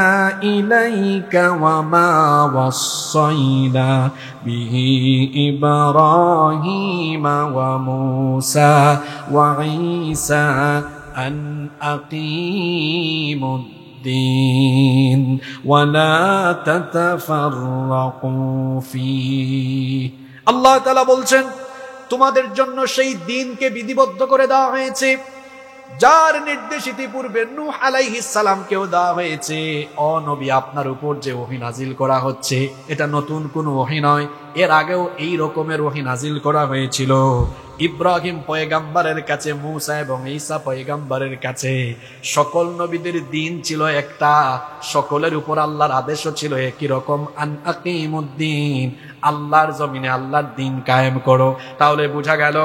ইলাইকা ওয়া মা ওয়াসাইনা বিহি ইব্রাহিমা ওয়া মূসা ওয়া ঈসা আন আকিমুদ الدين ولا تتفرقوا فيه। আল্লাহ তাআলা বলছেন, তোমাদের জন্য সেই দিনকে বিধিবদ্ধ করে দেওয়া হয়েছে যার নির্দেশ ইতিপূর্বে নূহ আলাইহিস সালামকেও দেওয়া হয়েছে। ও নবী, আপনার উপর যে ওহী নাজিল করা হচ্ছে এটা নতুন কোনো ওহী নয়, এর আগেও এই রকমের ওহী নাজিল করা হয়েছিল। ইব্রাহিম পয়গাম্বরের কাছে, মূসা এবং ঈসা পয়গাম্বরের কাছে। সকল নবীদের দিন ছিল একটা, সকলের উপর আল্লাহর আদেশও ছিল একই রকম, আন আকিমুদ্দিন, আল্লাহর জমিনে আল্লাহর দিন কায়েম করো। তাহলে বোঝা গেল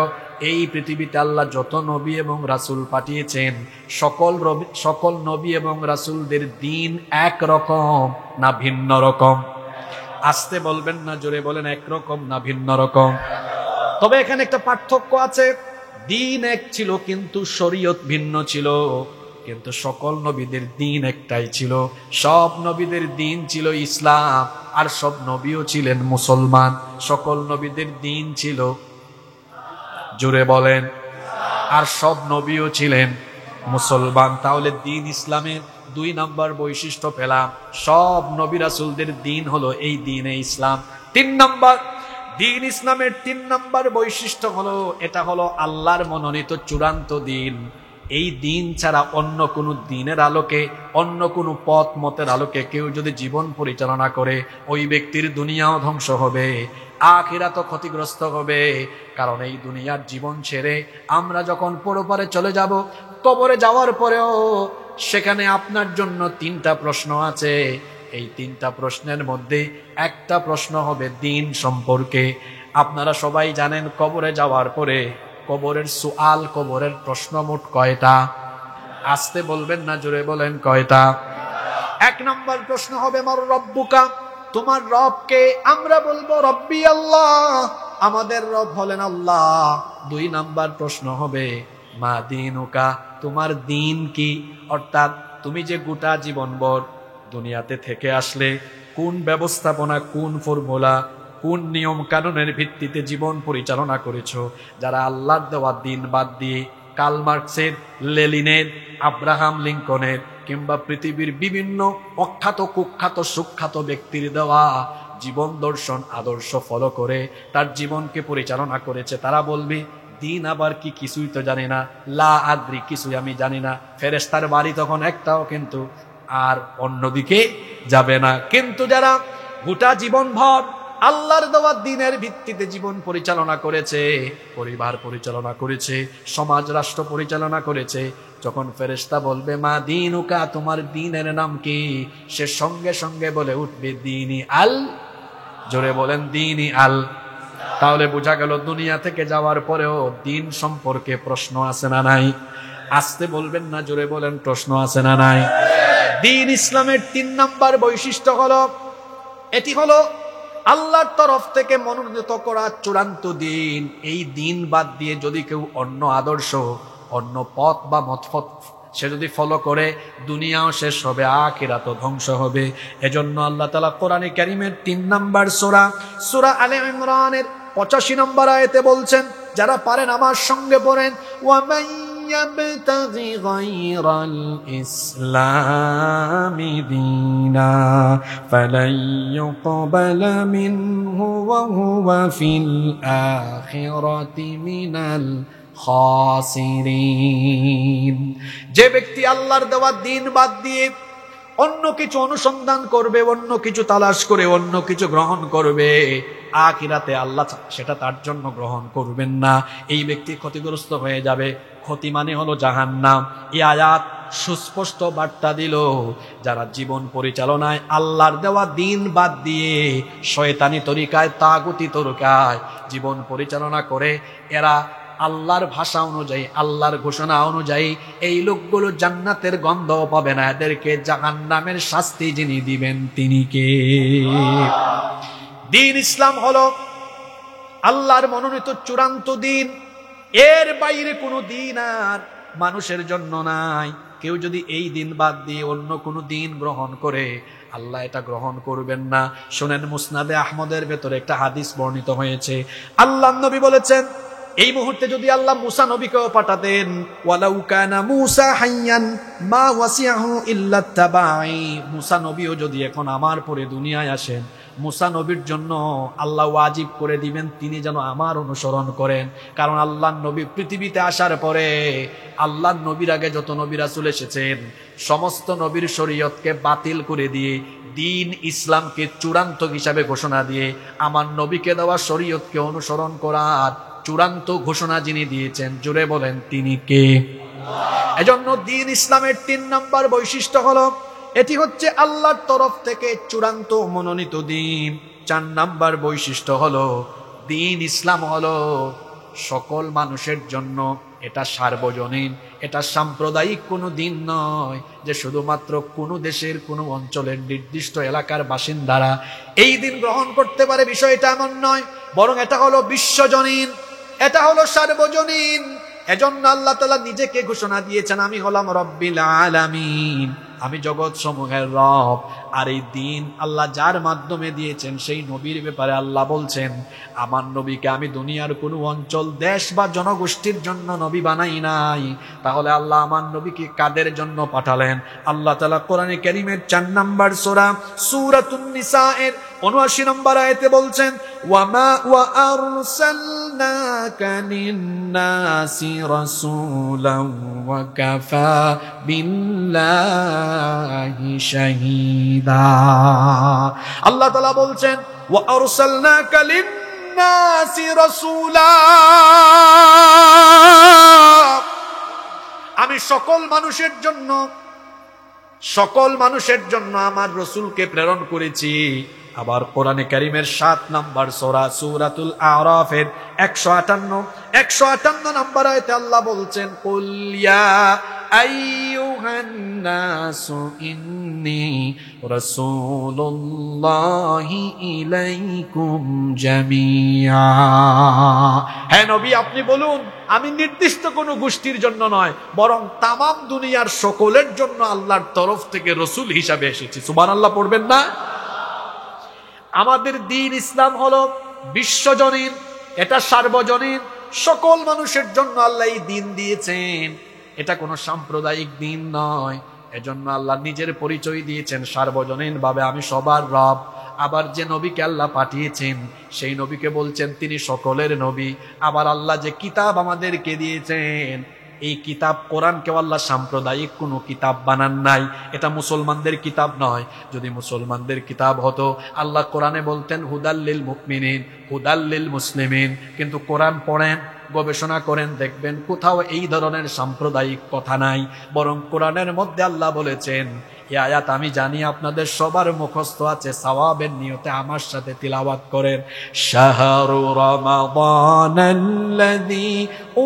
এই পৃথিবীতে আল্লাহ যত নবী এবং রাসূল পাঠিয়েছেন সকল নবী এবং রাসূলদের দিন এক রকম না ভিন্ন রকম? আসতে বলবেন না, জোরে বলেন, একরকম না ভিন্ন রকম? তবে এখানে একটা পার্থক্য আছে, দিন এক ছিল কিন্তু শরীয়ত ভিন্ন ছিল। কিন্তু সকল নবীদের দিন একটাই ছিল, সব নবীদের দিন ছিল ইসলাম, আর সব নবীও ছিলেন মুসলমান। সকল নবীদের দিন ছিল, জোরে বলেন, আর সব নবীও ছিলেন মুসলমান। তাহলে দিন ইসলামের 2 নম্বর বৈশিষ্ট্য পেলাম, সব নবী রাসূলদের দিন হলো এই দিনে ইসলাম। 3 নম্বর, দিন ইসলামের 3 নম্বর বৈশিষ্ট্য হলো, এটা হলো আল্লাহর মনোনীত চূড়ান্ত দিন। এই দিন ছাড়া অন্য কোনো দিনের আলোকে, অন্য কোনো পথ মতের আলোকে কেউ যদি জীবন পরিচালনা করে, ওই ব্যক্তির দুনিয়াও ধ্বংস হবে, আখিরাতও ক্ষতিগ্রস্ত হবে। কারণ এই দুনিয়ার জীবন ছেড়ে আমরা যখন পরপারে চলে যাব, কবরে যাওয়ার পরেও সেখানে আপনার জন্য 3টা প্রশ্ন আছে। এই 3টা প্রশ্নের মধ্যে একটা প্রশ্ন হবে দিন সম্পর্কে। আপনারা সবাই জানেন কবরে যাওয়ার পরে কবরের সুআল, কবরের প্রশ্ন মোট কয়টা? আসতে বলবেন না, জোরে বলেন, কয়টা? 1 নম্বর প্রশ্ন হবে মার রব্বুকা, তোমার রবকে? আমরা বলবো রব্বি আল্লাহ, আমাদের রব হলেন আল্লাহ। 2 নম্বর প্রশ্ন হবে মা দীনুকা, তোমার দিন কি? অর্থাৎ তুমি যে গোটা জীবনভর দুনিয়াতে থেকে আসলে কোন ব্যবস্থাপনা, কোন ফর্মুলা, কোন নিয়ম কানুনের ভিত্তিতে জীবন পরিচালনা করেছো। যারা আল্লাহর দেওয়া দিন বাদ দিয়ে কার্ল মার্কসের, লেনিনের, আব্রাহাম লিঙ্কনের কিংবা পৃথিবীর বিভিন্ন অখ্যাত কুখ্যাত সুখ্যাত ব্যক্তির দেওয়া জীবন দর্শন আদর্শ ফলো করে তার জীবনকে পরিচালনা করেছে, তারা বলবে দিন আবার কি, কিছুই তো জানি না, লা আদ্রি, কিছুই আমি জানি না। ফেরেশতার বাড়ি তখন একটাও কিন্তু আর অন্যদিকে যাবে না। কিন্তু যারা গোটা জীবন ভর আল্লাহর দেওয়া দিনের ভিত্তিতে জীবন পরিচালনা করেছে, পরিবার পরিচালনা করেছে, সমাজ রাষ্ট্র পরিচালনা করেছে, যখন ফেরেশতা বলবে মা দীনুকা, তোমার দিনের নাম কি, সে সঙ্গে সঙ্গে বলে উঠবে দীনি আল, জোরে বলেন দীনি আল। তাহলে বোঝা গেল দুনিয়া থেকে যাওয়ার পরেও দিন সম্পর্কে প্রশ্ন আছে না নাই? আসতে বলবেন না, জোরে বলেন, প্রশ্ন আছে না নাই? দিন ইসলামের 3 নম্বর বৈশিষ্ট্য হলো, এটি হলো আল্লাহর তরফ থেকে মনোনীত করা চূড়ান্ত দিন। এই দিন বাদ দিয়ে যদি কেউ অন্য আদর্শ, অন্য পথ বা মতপথ সে যদি ফলো করে দুনিয়াও শেষ হবে, আখিরাতও ধ্বংস হবে। এজন্য আল্লাহ তাআলা কোরআনে কারীমের 3 নম্বর সূরা আলে ইমরানের 85 নম্বর আয়াতে বলছেন, যারা পারেন আমার সঙ্গে পড়েন, ওয়া মান ইয়াবতাগি গায়রাল ইসলামি দীনা ফালান ইউকবালা মিনহু ওয়া হুয়া ফিল আখিরাতি মিনাল খাসিরিন। যে ব্যক্তি আল্লাহর দেওয়া দ্বীন বাদ দিয়ে অন্য কিছু অনুসন্ধান করবে, অন্য কিছু তালাশ করে অন্য কিছু গ্রহণ করবে, আখিরাতে আল্লাহ সেটা তার জন্য গ্রহণ করবেন না। এই ব্যক্তি ক্ষতিগ্রস্ত হয়ে যাবে। ক্ষতি মানে হলো জাহান্নাম। এই আয়াত সুস্পষ্ট বার্তা দিল, যারা জীবন পরিচালনায় আল্লাহর দেওয়া দ্বীন বাদ দিয়ে শয়তানি তরিকায়, তাগুতি তরিকায় জীবন পরিচালনা করে, এরা আল্লাহর ভাষা অনুযায়ী, আল্লাহর ঘোষণা অনুযায়ী এই লোকগুলো জান্নাতের গন্ধ পাবে না, এদেরকে জাহান্নামের শাস্তি যিনি দিবেন তিনি কে? দ্বীন ইসলাম হলো আল্লাহর মনোনীত চূড়ান্ত দ্বীন। এর বাইরে কোনো দ্বীন আর মানুষের জন্য নাই। কেউ যদি এই দ্বীন বাদ দিয়ে অন্য কোনো দ্বীন গ্রহণ করে, আল্লাহ এটা গ্রহণ করবেন না। শুনেন, মুসনাদে আহমদের ভেতরে একটা হাদিস বর্ণিত হয়েছে। আল্লাহর নবী বলেছেন, এই মুহূর্তে যদি আল্লাহ মুসা নবীকেও পাঠাতেন, ওয়ালাউ কানা মুসা হাইয়ান মা ওয়াসিয়াহু ইল্লা তাবাই, মুসা নবীও যদি এখন আমার পরে দুনিয়ায় আসেন, মুসা নবীর জন্য আল্লাহ ওয়াজিব করে দিবেন তিনি যেন আমার অনুসরণ করেন। কারণ আল্লাহর নবী পৃথিবীতে আসার পরে, আল্লাহর নবীর আগে যত নবী রাসূল এসেছেন, সমস্ত নবীর শরীয়তকে বাতিল করে দিয়ে দ্বীন ইসলামকে চূড়ান্ত হিসাবে ঘোষণা দিয়ে আমার নবীকে দেওয়া শরীয়তকে অনুসরণ করার চূড়ান্ত ঘোষণা যিনি দিয়েছেন, জোরে বলেন তিনি কে? এজন্য দ্বীন ইসলামের 3 নম্বর বৈশিষ্ট্য হলো, এটি হচ্ছে আল্লাহর তরফ থেকে চূড়ান্ত মনোনীত দ্বীন। 4 নম্বর বৈশিষ্ট্য হলো, দ্বীন ইসলাম হলো সকল মানুষের জন্য। এটা সার্বজনীন, এটা সাম্প্রদায়িক কোনো দ্বীন নয় যে শুধুমাত্র কোনো দেশের কোনো অঞ্চলের নির্দিষ্ট এলাকার বাসিন্দারা এই দ্বীন গ্রহণ করতে পারে, বিষয়টা এমন নয়। বরং এটা হলো বিশ্বজনীন, এটা হলো সার্বজনীন। এজন্য আল্লাহ তাআলা নিজেকে ঘোষণা দিয়েছেন, আমি হলাম রব্বিল আলামিন, আমি জগৎ সমূহের রব। আর এই দ্বীন আল্লাহ যার মাধ্যমে দিয়েছেন, সেই নবীর ব্যাপারে আল্লাহ বলছেন, আমার নবীকে আমি দুনিয়ার কোনো অঞ্চল, দেশ বা জনগোষ্ঠীর জন্য নবী বানাই নাই। তাহলে আল্লাহ আমার নবীকে কাদের জন্য পাঠালেন? আল্লাহ তাআলা কোরআনে কারীমের 4 নম্বর সূরাতুন নিসা এর 79 নম্বর আয়াতে বলছেন, ওয়া আরসালনাকা লিন-নাসি রাসূলান ওয়া কাফা বিল্লাহি শাহীদা। আল্লাহ তাআলা বলছেন, ওয়া আরসালনাকা লিন-নাসি রাসূলা, আমি সকল মানুষের জন্য আমার রাসূলকে প্রেরণ করেছি। আবার কোরআনে কারীমের 7 নম্বর সূরাতুল আরাফের 158 নম্বর আয়াতে আল্লাহ বলছেন, কুল ইয়া আইয়ুহান নাসু ইন্নী রাসূলুল্লাহি ইলাইকুম জামিআ। হে নবী, আপনি বলুন, আমি নির্দিষ্ট কোনো গোষ্ঠীর জন্য নয়, বরং তামাম দুনিয়ার সকলের জন্য আল্লাহর তরফ থেকে রাসূল হিসাবে এসেছি। সুবহানাল্লাহ পড়বেন না? আমাদের দ্বীন ইসলাম হলো বিশ্বজনীন, এটা সার্বজনীন, সকল মানুষের জন্য আল্লাহ এই দ্বীন দিয়েছেন। এটা কোনো সাম্প্রদায়িক দ্বীন নয়। এজন্য আল্লাহ নিজের পরিচয় দিয়েছেন সার্বজনীন ভাবে, আমি সবার রব। আবার যে নবীকে আল্লাহ পাঠিয়েছেন, সেই নবীকে বলছেন তিনি সকলের নবী। আবার আল্লাহ যে কিতাব আমাদেরকে দিয়েছেন, এই কিতাব কোরআনকেও আল্লাহ সাম্প্রদায়িক কোনো কিতাব বানান নাই। এটা মুসলমানদের কিতাব নয়। যদি মুসলমানদের কিতাব হতো, আল্লাহ কোরআনে বলতেন হুদাল্লিল মুমিনিন, হুদাল্লিল মুসলিমিন। কিন্তু কোরআন পড়েন, গবেষণা করেন, দেখবেন কোথাও এই ধরনের সাম্প্রদায়িক কথা নাই। বরং কোরআনের মধ্যে আল্লাহ বলেছেন, এই আয়াত আমি জানি আপনাদের সবার মুখস্থ আছে, সওয়াবের নিয়তে আমার সাথে তিলাওয়াত করেন। শাহরু রমাদানাল্লাযী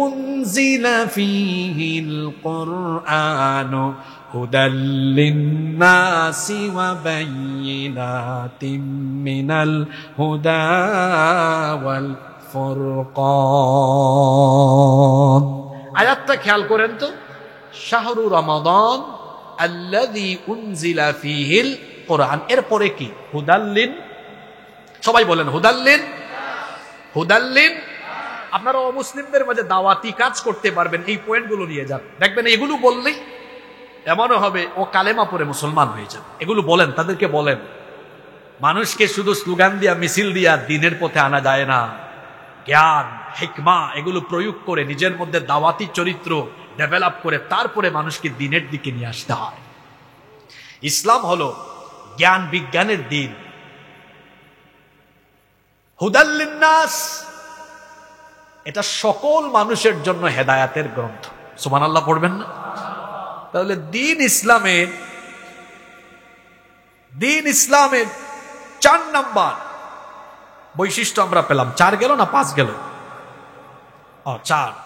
উনজিলা ফীহিল কুরআনু হুদাল লিন-নাসি ওয়া বায়্যিনাতিম মিনাল হুদা ওয়াল ফুরকান। আয়াতটা খেয়াল করেন তো, শাহরু রমাদান আল্লাযী উনজিলা ফীহিল কোরআন। এরপরে কি? হুদাল্লিন। সবাই বলেন হুদাল্লিন। হুদাল্লিন। আপনারা অমুসলিমদের মাঝে দাওয়াতি কাজ করতে পারবেন, এই পয়েন্টগুলো নিয়ে যান। দেখবেন এগুলো বললেই এমনও হবে ও কালেমা পড়ে মুসলমান হয়ে যাবে। এগুলো বলেন, তাদেরকে বলেন মানুষকে শুধু স্লোগান দিয়া মিছিল দিয়া দ্বীনের পথে আনা যায় না। জ্ঞান, হিকমা এগুলো প্রয়োগ করে নিজের মধ্যে দাওয়াতি চরিত্র ডেভেলপ করে তারপরে মানুষকে দ্বীনের দিকে নিয়ে আসতে হয়। ইসলাম হলো জ্ঞান বিজ্ঞানের দ্বীন। হুদাল লিন্নাস, এটা সকল মানুষের জন্য হেদায়াতের গ্রন্থ। সুবহানাল্লাহ পড়বেন না? তাহলে দ্বীন ইসলামের 4 নাম্বার বৈশিষ্ট্য আমরা পেলাম। 4 গেল না 5 গেল?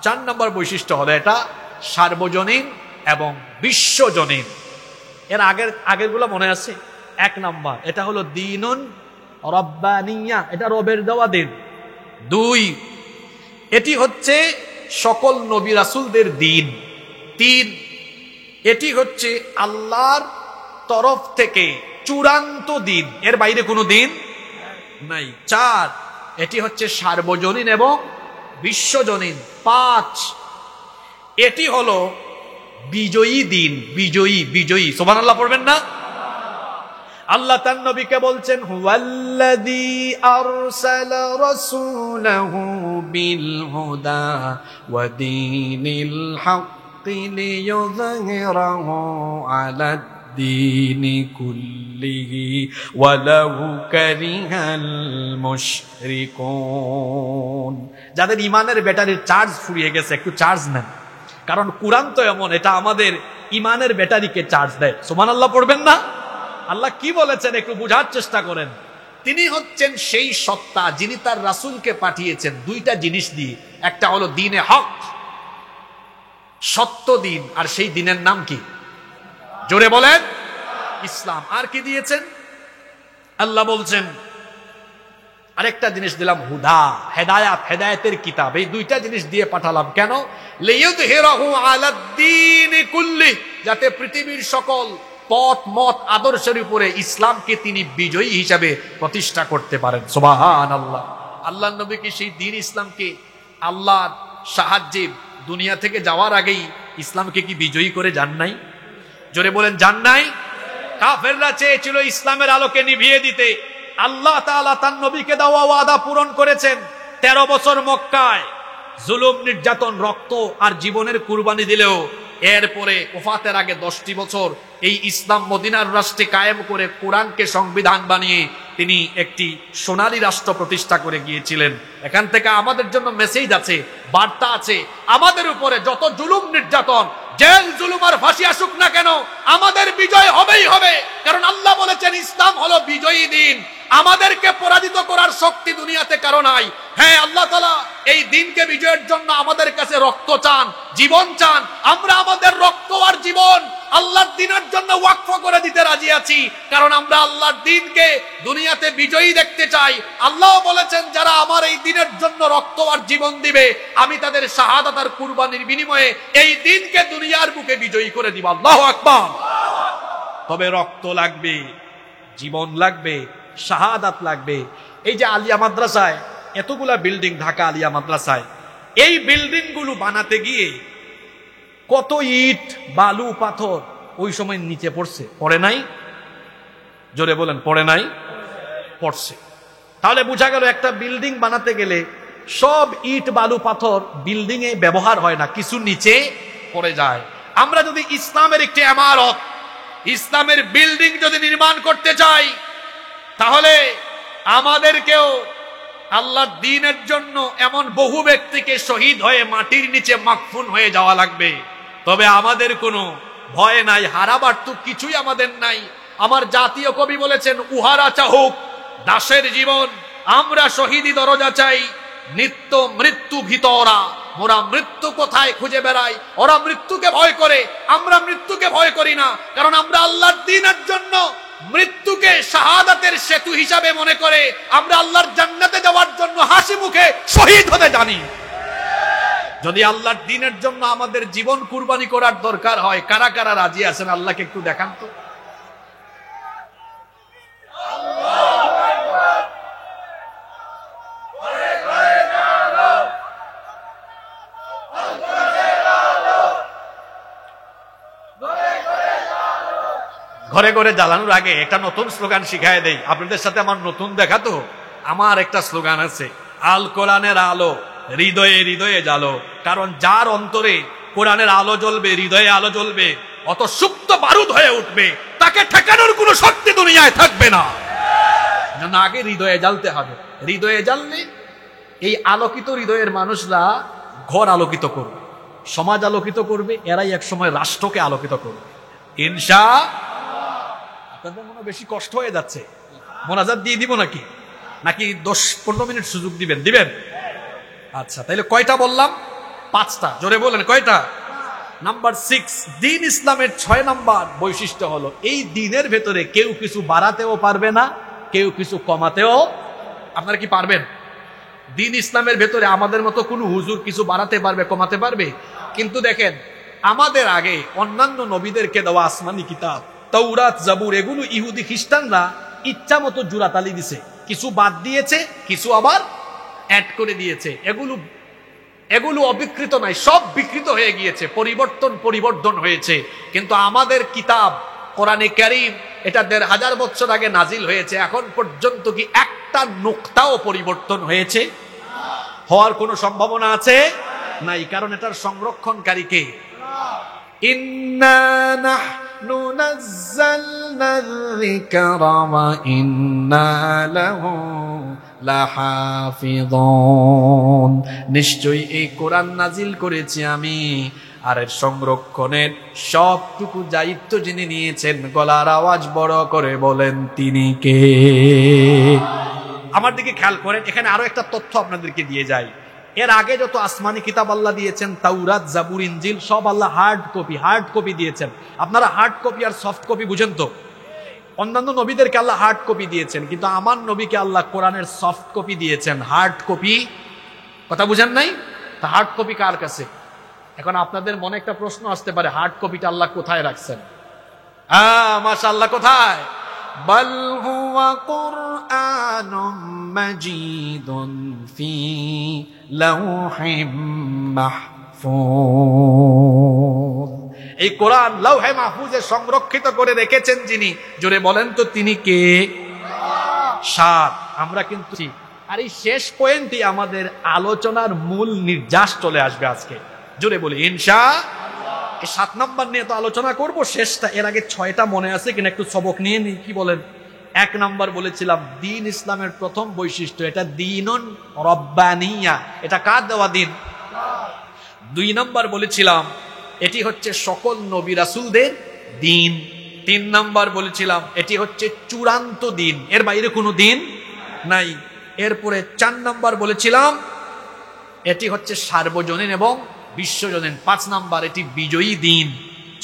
4 নাম্বার বৈশিষ্ট্য হলো এটা সার্বজনীন এবং বিশ্বজনীন। এর আগেরগুলো মনে আছে? 1 নাম্বার এটা হলো দ্বীনুন রব্বানিয়া, এটা রবের দেওয়া দিন। 2, এটি হচ্ছে সকল নবী রাসূলদের দ্বীন। 3, এটি হচ্ছে আল্লাহর তরফ থেকে চূড়ান্ত দ্বীন, এর বাইরে কোনো দ্বীন নাই। 4, এটি হচ্ছে সার্বজনীন এবং বিশ্বজনীন। 5, এটি হলো বিজয়ী দ্বীন। বিজয়ী সুবহানাল্লাহ পড়বেন না? আল্লাহ তার নবীকে বলছেন হুয়াল্লাযী আরসালা রাসূলাহু বিল হুদা ওয়া দীনিল হাক্কি লিইয়ুযহিরাহু আলাদ দীনি কুল্লিহি ওয়ালাউ কারিহাল মুশরিকুন। যাদের ইমানের ব্যাটারির চার্জ ফুরিয়ে গেছে একটু চার্জ নেন, কারণ কুরআন তো এমন, এটা আমাদের ইমানের ব্যাটারিকে চার্জ দেয়। সুবহানাল্লাহ পড়বেন না? আল্লাহ কি বলেছেন একটু বোঝার চেষ্টা করেন। তিনি হচ্ছেন সেই সত্তা যিনি তার রাসূলকে পাঠিয়েছেন 2টা জিনিস দিয়ে। একটা হলো দ্বীনে হক, সত্য দ্বীন, আর সেই দ্বীনের নাম কি? জোরে বলেন ইসলাম। আর কি দিয়েছেন? আল্লাহ বলছেন আরেকটা জিনিস দিলাম হুদা, হেদায়াত, হেদায়েতের কিতাব। এই 2টা জিনিস দিয়ে পাঠালাম। কেন? লিইয়ুযহিরাহু আলাদ দীনি কুল্লি, যাতে পৃথিবীর সকল পথ মত আদর্শের উপরে ইসলামকে তিনি বিজয়ী হিসাবে প্রতিষ্ঠা করতে পারেন। সুবহানাল্লাহ। আল্লাহর নবী কি সেই দ্বীন ইসলামকে আল্লাহর সাহায্যে দুনিয়া থেকে যাওয়ার আগেই ইসলামকে কি বিজয়ী করে যান নাই? জোরে বলেন যান নাই? কাফেররা চেয়েছিল ইসলামের আলোকে নিভিয়ে দিতে। আল্লাহ তাআলা তার নবীকে দেওয়া ওয়াদা পূরণ করেছেন। 13 বছর মক্কায় জুলুম, নির্যাতন, রক্ত আর জীবনের কুরবানি দিলেও এরপরে ওফাতের আগে 10টি বছর এই ইসলাম মদিনার রাষ্ট্রে কায়েম করে কোরআনকে সংবিধান বানিয়ে তিনি একটি সোনালী রাষ্ট্র প্রতিষ্ঠা করে গিয়েছিলেন। এখান থেকে আমাদের জন্য মেসেজ আছে, বার্তা আছে। আমাদের উপরে যত জুলুম, নির্যাতন, জেল, জুলুম আর ফাঁসি আসুক না কেন, আমাদের বিজয় হবেই হবে। কারণ আল্লাহ বলেছেন ইসলাম হলো বিজয়ী দ্বীন। আমাদেরকে পরাজিত করার শক্তি দুনিয়াতে কারো নাই। হ্যাঁ, আল্লাহ তাআলা এই দ্বীনকে বিজয়ের জন্য আমাদের কাছে রক্ত চান, জীবন চান। আমরা আমাদের রক্ত আর জীবন আল্লাহর দ্বীনের জন্য ওয়াকফ করে দিতে রাজি আছি, কারণ আমরা আল্লাহর দ্বীনকে দুনিয়াতে বিজয়ী দেখতে চাই। আল্লাহ বলেছেন যারা আমার এই দ্বীনের জন্য রক্ত আর জীবন দিবে, আমি তাদের শাহাদাত আর কুরবানির বিনিময়ে এই দ্বীনকে দুনিয়ার বুকে বিজয়ী করে দিব। আল্লাহু আকবার। তবে রক্ত লাগবে, জীবন লাগবে, শাহাদাত লাগবে। এই যে আলিয়া মাদ্রাসায় এতগুলা বিল্ডিং, ঢাকা আলিয়া মাদ্রাসায়, এই বিল্ডিং গুলো বানাতে গিয়ে কত ইট, বালু, পাথর ওই সময় নিচে পড়ছে, পড়ে নাই? জোরে বলেন পড়ে নাই? পড়ছে। তাহলে বোঝা গেল একটা বিল্ডিং বানাতে গেলে সব ইট, বালু, পাথর বিল্ডিং এ ব্যবহার হয় না, কিছু নিচে পড়ে যায়। আমরা যদি ইসলামের একটি ইমারত, ইসলামের বিল্ডিং যদি নির্মাণ করতে চাই, তাহলে আমাদেরকেও আল্লাহর দ্বীনের জন্য এমন বহু ব্যক্তিকে শহীদ হয়ে মাটির নিচে মাকফুন হয়ে যাওয়া লাগবে। তবে আমাদের কোনো ভয় নাই, হারাবার তো কিছুই আমাদের নাই। আমার জাতীয় কবি বলেছেন উহারা চাহুক দাসের জীবন, আমরা শহীদি দরজা চাই। নিত্য মৃত্যু ভিতরা, মোরা মৃত্যু কোথায় খুঁজে বেড়াই। ওরা মৃত্যুকে ভয় করে, আমরা মৃত্যুকে ভয় করি না, কারণ আমরা আল্লাহর দ্বীনের জন্য মৃত্যুকে শাহাদাতের সেতু হিসাবে মনে করে আমরা আল্লাহর জান্নাতে যাওয়ার জন্য হাসি মুখে শহীদ হতে জানি। যদি আল্লাহর দ্বীনের জন্য আমাদের জীবন কুরবানি করার দরকার হয়, কারা কারা রাজি আছেন আল্লাহকে একটু দেখান তো। ঘরে ঘরে জ্বালানোর আগে একটা নতুন স্লোগান শিখায় দেই আপনাদের সাথে। আমার নতুন দেখা তো, আমার একটা স্লোগান আছে, আল কোরআনের আলো হৃদয়ে হৃদয়ে জ্বালো। কারণ যার অন্তরে কোরআনের আলো জ্বলবে, হৃদয়ে আলো জ্বলবে, অত সুপ্ত বারুদ হয়ে উঠবে, তাকে ঠেকানোর কোনো শক্তি দুনিয়ায় থাকবে না। জন্য আগে হৃদয়ে জ্বালতে হবে। হৃদয়ে জ্বাললে এই আলোকিত হৃদয়ের মানুষরা ঘর আলোকিত করবে, সমাজ আলোকিত করবে, এরাই এক সময় রাষ্ট্রকে আলোকিত করবে ইনশাআল্লাহ। আপনাদের মনে বেশি কষ্ট হয়ে যাচ্ছে, মোনাজাত দিয়ে দিব নাকি? নাকি 10-15 মিনিট সুযোগ দিবেন? দিবেন? আচ্ছা, তাইলে কয়টা বললাম? 5টা। জোরে বলেন কয়টা? নাম্বার 6, দ্বীন ইসলামের 6 নাম্বার বৈশিষ্ট্য হলো এই দ্বীনের ভেতরে কেউ কিছু বাড়াতেও পারবে না, কেউ কিছু কমাতেও। আপনারা কি পারবেন? দ্বীন ইসলামের ভেতরে আমাদের মতো কোনো হুজুর কিছু বাড়াতে পারবে, কমাতে পারবে? কিন্তু দেখেন, আমাদের আগে অন্যান্য নবীদেরকে দেওয়া আসমানি কিতাব তাওরাত, জাবুর, এগুলো ইহুদি খ্রিস্টানরা ইচ্ছা মতো জুরাতালি দিছে, কিছু বাদ দিয়েছে, কিছু আবার অ্যাড করে দিয়েছে। এগুলো অবিকৃত নাই, সব বিকৃত হয়ে গিয়েছে, পরিবর্তন হয়েছে। কিন্তু আমাদের কিতাব কোরআনে কারীম, এটা 1500 বছর আগে নাজিল হয়েছে, এখন পর্যন্ত কি একটা নুকতাও পরিবর্তন হয়েছে? হওয়ার কোনো সম্ভাবনা আছে? নাই, কারণ এটার সংরক্ষণকারী কে? ইন্না নাহনু নাযালনা যিকরা ওয়া ইন্না লাহু লাহাফিযুন। নিশ্চয়ই এই কোরআন নাজিল করেছি আমি, আর এর সংরক্ষণের সবটুকু দায়িত্ব যিনি নিয়েছেন, গলার আওয়াজ বড় করে বলেন তিনি কে? আমার দিকে খেয়াল করেন, এখানে আরো একটা তথ্য আপনাদেরকে দিয়ে যাই। এর আগে যত আসমানি কিতাব আল্লাহ দিয়েছেন, তাওরাত, জাবুর, ইনজিল, সব আল্লাহ হার্ড কপি দিয়েছেন। আপনারা হার্ড কপি আর সফট কপি বুঝেন তো? অন্যান্য নবীদেরকে আল্লাহ হার্ড কপি দিয়েছেন, কিন্তু আমার নবীকে আল্লাহ কোরআনের সফট কপি দিয়েছেন। হার্ড কপি কথা বুঝেন নাই? তা হার্ড কপি কার কাছে? এখন আপনাদের মনে একটা প্রশ্ন আসতে পারে, হার্ড কপিটা আল্লাহ কোথায় রাখছেন? মাশাআল্লাহ, কোথায়? বাল হুয়া কুরআনুম মাজিদুন ফি লাউহিম মাহফুজ। এই কোরআন লাউহে মাহফুজে সংরক্ষিত করে রেখেছেন যিনি, জোরে বলেন তো তিনি কে? সাত। আমরা কিন্তু, আর এই শেষ পয়েন্টই আমাদের আলোচনার মূল নির্যাস চলে আসবে আজকে, জোরে বলি ইনশাআল্লাহ। এই 7 নাম্বার নিয়ে তো আলোচনা করব, শেষটা। এর আগে 6টা মনে আছে কিনা একটু সবক নিয়ে নিই, কি বলেন? 1 নাম্বার বলেছিলাম দ্বীন ইসলামের প্রথম বৈশিষ্ট্য, এটা দ্বীনুন রব্বানিয়া, এটা কার দেওয়া দ্বীন? 2 নাম্বার বলেছিলাম এটি হচ্ছে সকল নবী রাসূলদের দ্বীন। 3 নাম্বার বলেছিলাম এটি হচ্ছে চূড়ান্ত দ্বীন, এর বাইরে কোনো দ্বীন নাই। এরপরে 4 নাম্বার বলেছিলাম এটি হচ্ছে সার্বজনীন এবং বিশ্বজনীন। 5 নাম্বার এটি বিজয়ী দ্বীন।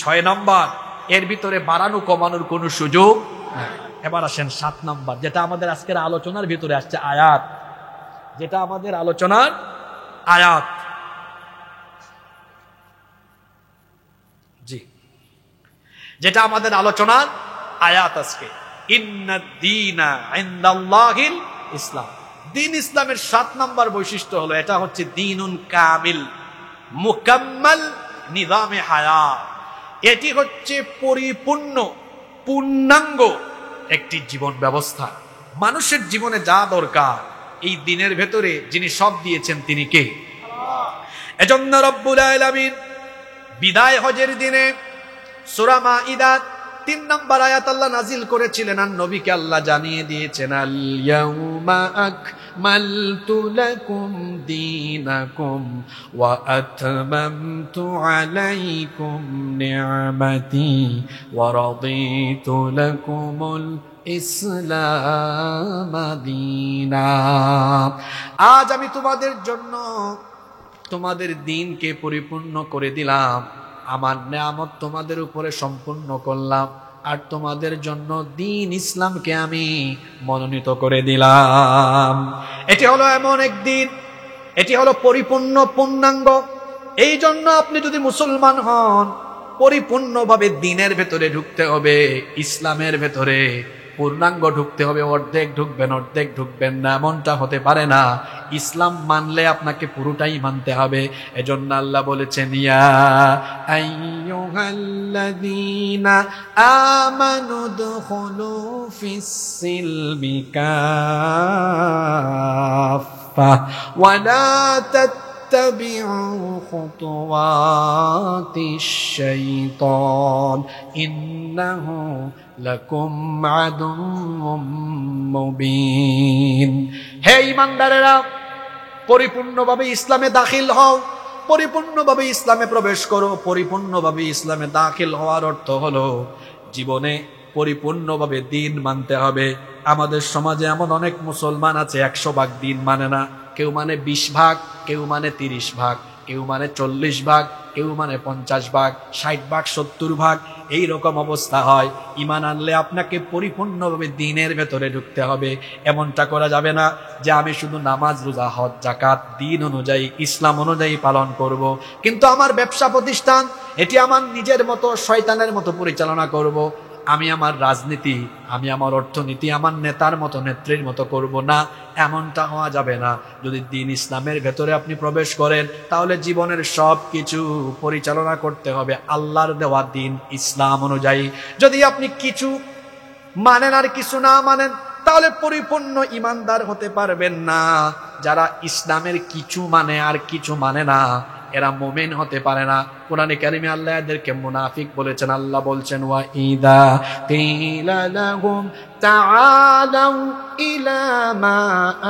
6 নাম্বার এর ভিতরে বাড়ানো কমানোর কোনো সুযোগ নাই। এবার আসেন 7 নাম্বার, যেটা আমাদের আজকের আলোচনার ভিতরে আসছে, আয়াত। যেটা আমাদের আলোচনার আয়াত, জি, যেটা আমাদের আলোচনার আয়াত আজকে। ইন্নাদ দীনা ইনদাল্লাহিল ইসলাম। দ্বীন ইসলামের 7 নাম্বার বৈশিষ্ট্য হলো এটা হচ্ছে দ্বীনুন কামিল মুকাম্মাল নিজামে হায়াত। এটি হচ্ছে পরিপূর্ণ, পূর্ণাঙ্গ একটি জীবন ব্যবস্থা। মানুষের জীবনে যা দরকার এই দ্বীনের ভেতরে যিনি সব দিয়েছেন তিনি কে? এজন্য রব্বুল আলামিন বিদায় হজের দিনে সূরা মাইদা 3 নাম্বার আয়াত আল্লাহ নাজিল করেছিলেন, আর নবীকে আল্লাহ জানিয়ে দিয়েছেন, আল ইয়াউমা আকমালতু লাকুম দীনাকুম ওয়া আতমামতু আলাইকুম নি'মাতি ওয়া রাদিতু লাকুমুল ইসলাম দীনা। আজ আমি তোমাদের জন্য তোমাদের দ্বীনকে পরিপূর্ণ করে দিলাম, আমার নেয়ামত তোমাদের উপরে সম্পূর্ণ করলাম, আর তোমাদের জন্য দ্বীন ইসলামকে আমি মনোনীত করে দিলাম। এটি হলো এমন এক দ্বীন, এটি হলো পরিপূর্ণ, পূর্ণাঙ্গ, এই জন্য আপনি যদি মুসলমান হন, পরিপূর্ণভাবে দ্বীনের ভেতরে ঢুকতে হবে, ইসলামের ভেতরে পূর্ণাঙ্গ ঢুকতে হবে। অর্ধেক ঢুকবেন অর্ধেক ঢুকবেন না, এমনটা হতে পারে না। ইসলাম মানলে আপনাকে পুরোটাই মানতে হবে। এজন্য আল্লাহ বলেছেন, ইয়া আইয়ুহাল্লাযীনা আমানু দুখুলু ফিস-সিলমি কাফফা ওয়া লা اتبعوا خطوات الشيطان إنه لكم عدو مبين। হে ঈমানদারেরা, পরিপূর্ণভাবে ইসলামে দাখিল হও, পরিপূর্ণভাবে ইসলামে প্রবেশ করো। পরিপূর্ণভাবে ইসলামে দাখিল হওয়ার অর্থ হলো জীবনে পরিপূর্ণভাবে দ্বীন মানতে হবে। আমাদের সমাজে এমন অনেক মুসলমান আছে 100 ভাগ দ্বীন মানে না। কেউ মানে 20 ভাগ, কেউ মানে 30 ভাগ, কেউ মানে 40 ভাগ, কেউ মানে 50 ভাগ, 60 ভাগ, 70 ভাগ, এই রকম অবস্থা হয়। ঈমান আনলে আপনাকে পরিপূর্ণভাবে দ্বীনের ভেতরে ঢুকতে হবে। এমনটা করা যাবে না যে আমি শুধু নামাজ, রোজা, হজ, যাকাত দ্বীন অনুযায়ী, ইসলাম অনুযায়ী পালন করব, কিন্তু আমার ব্যবসা প্রতিষ্ঠান এটি আমার নিজের মতো শয়তানের মতো পরিচালনা করব। আমি আমার রাজনীতি, আমি আমার অর্থনীতি আমার নেতার মতো, নেত্রীর মতো করব না। এমনটা হওয়া যাবে না। যদি দ্বীন ইসলামের ভেতরে আপনি প্রবেশ করেন, তাহলে জীবনের সব কিছু পরিচালনা করতে হবে আল্লাহর দেওয়া দ্বীন ইসলাম অনুযায়ী। যদি আপনি কিছু মানেন আর কিছু না মানেন, তাহলে পরিপূর্ণ ঈমানদার হতে পারবেন না। যারা ইসলামের কিছু মানে আর কিছু মানে না, এরা মুমিন হতে পারে না। কোরআনে কারিমে আল্লাহ এদেরকে মুনাফিক বলেছেন। আল্লাহ বলছেন, ওয়া ইদা কিলা লাহুম তাআলাউ ইলা মা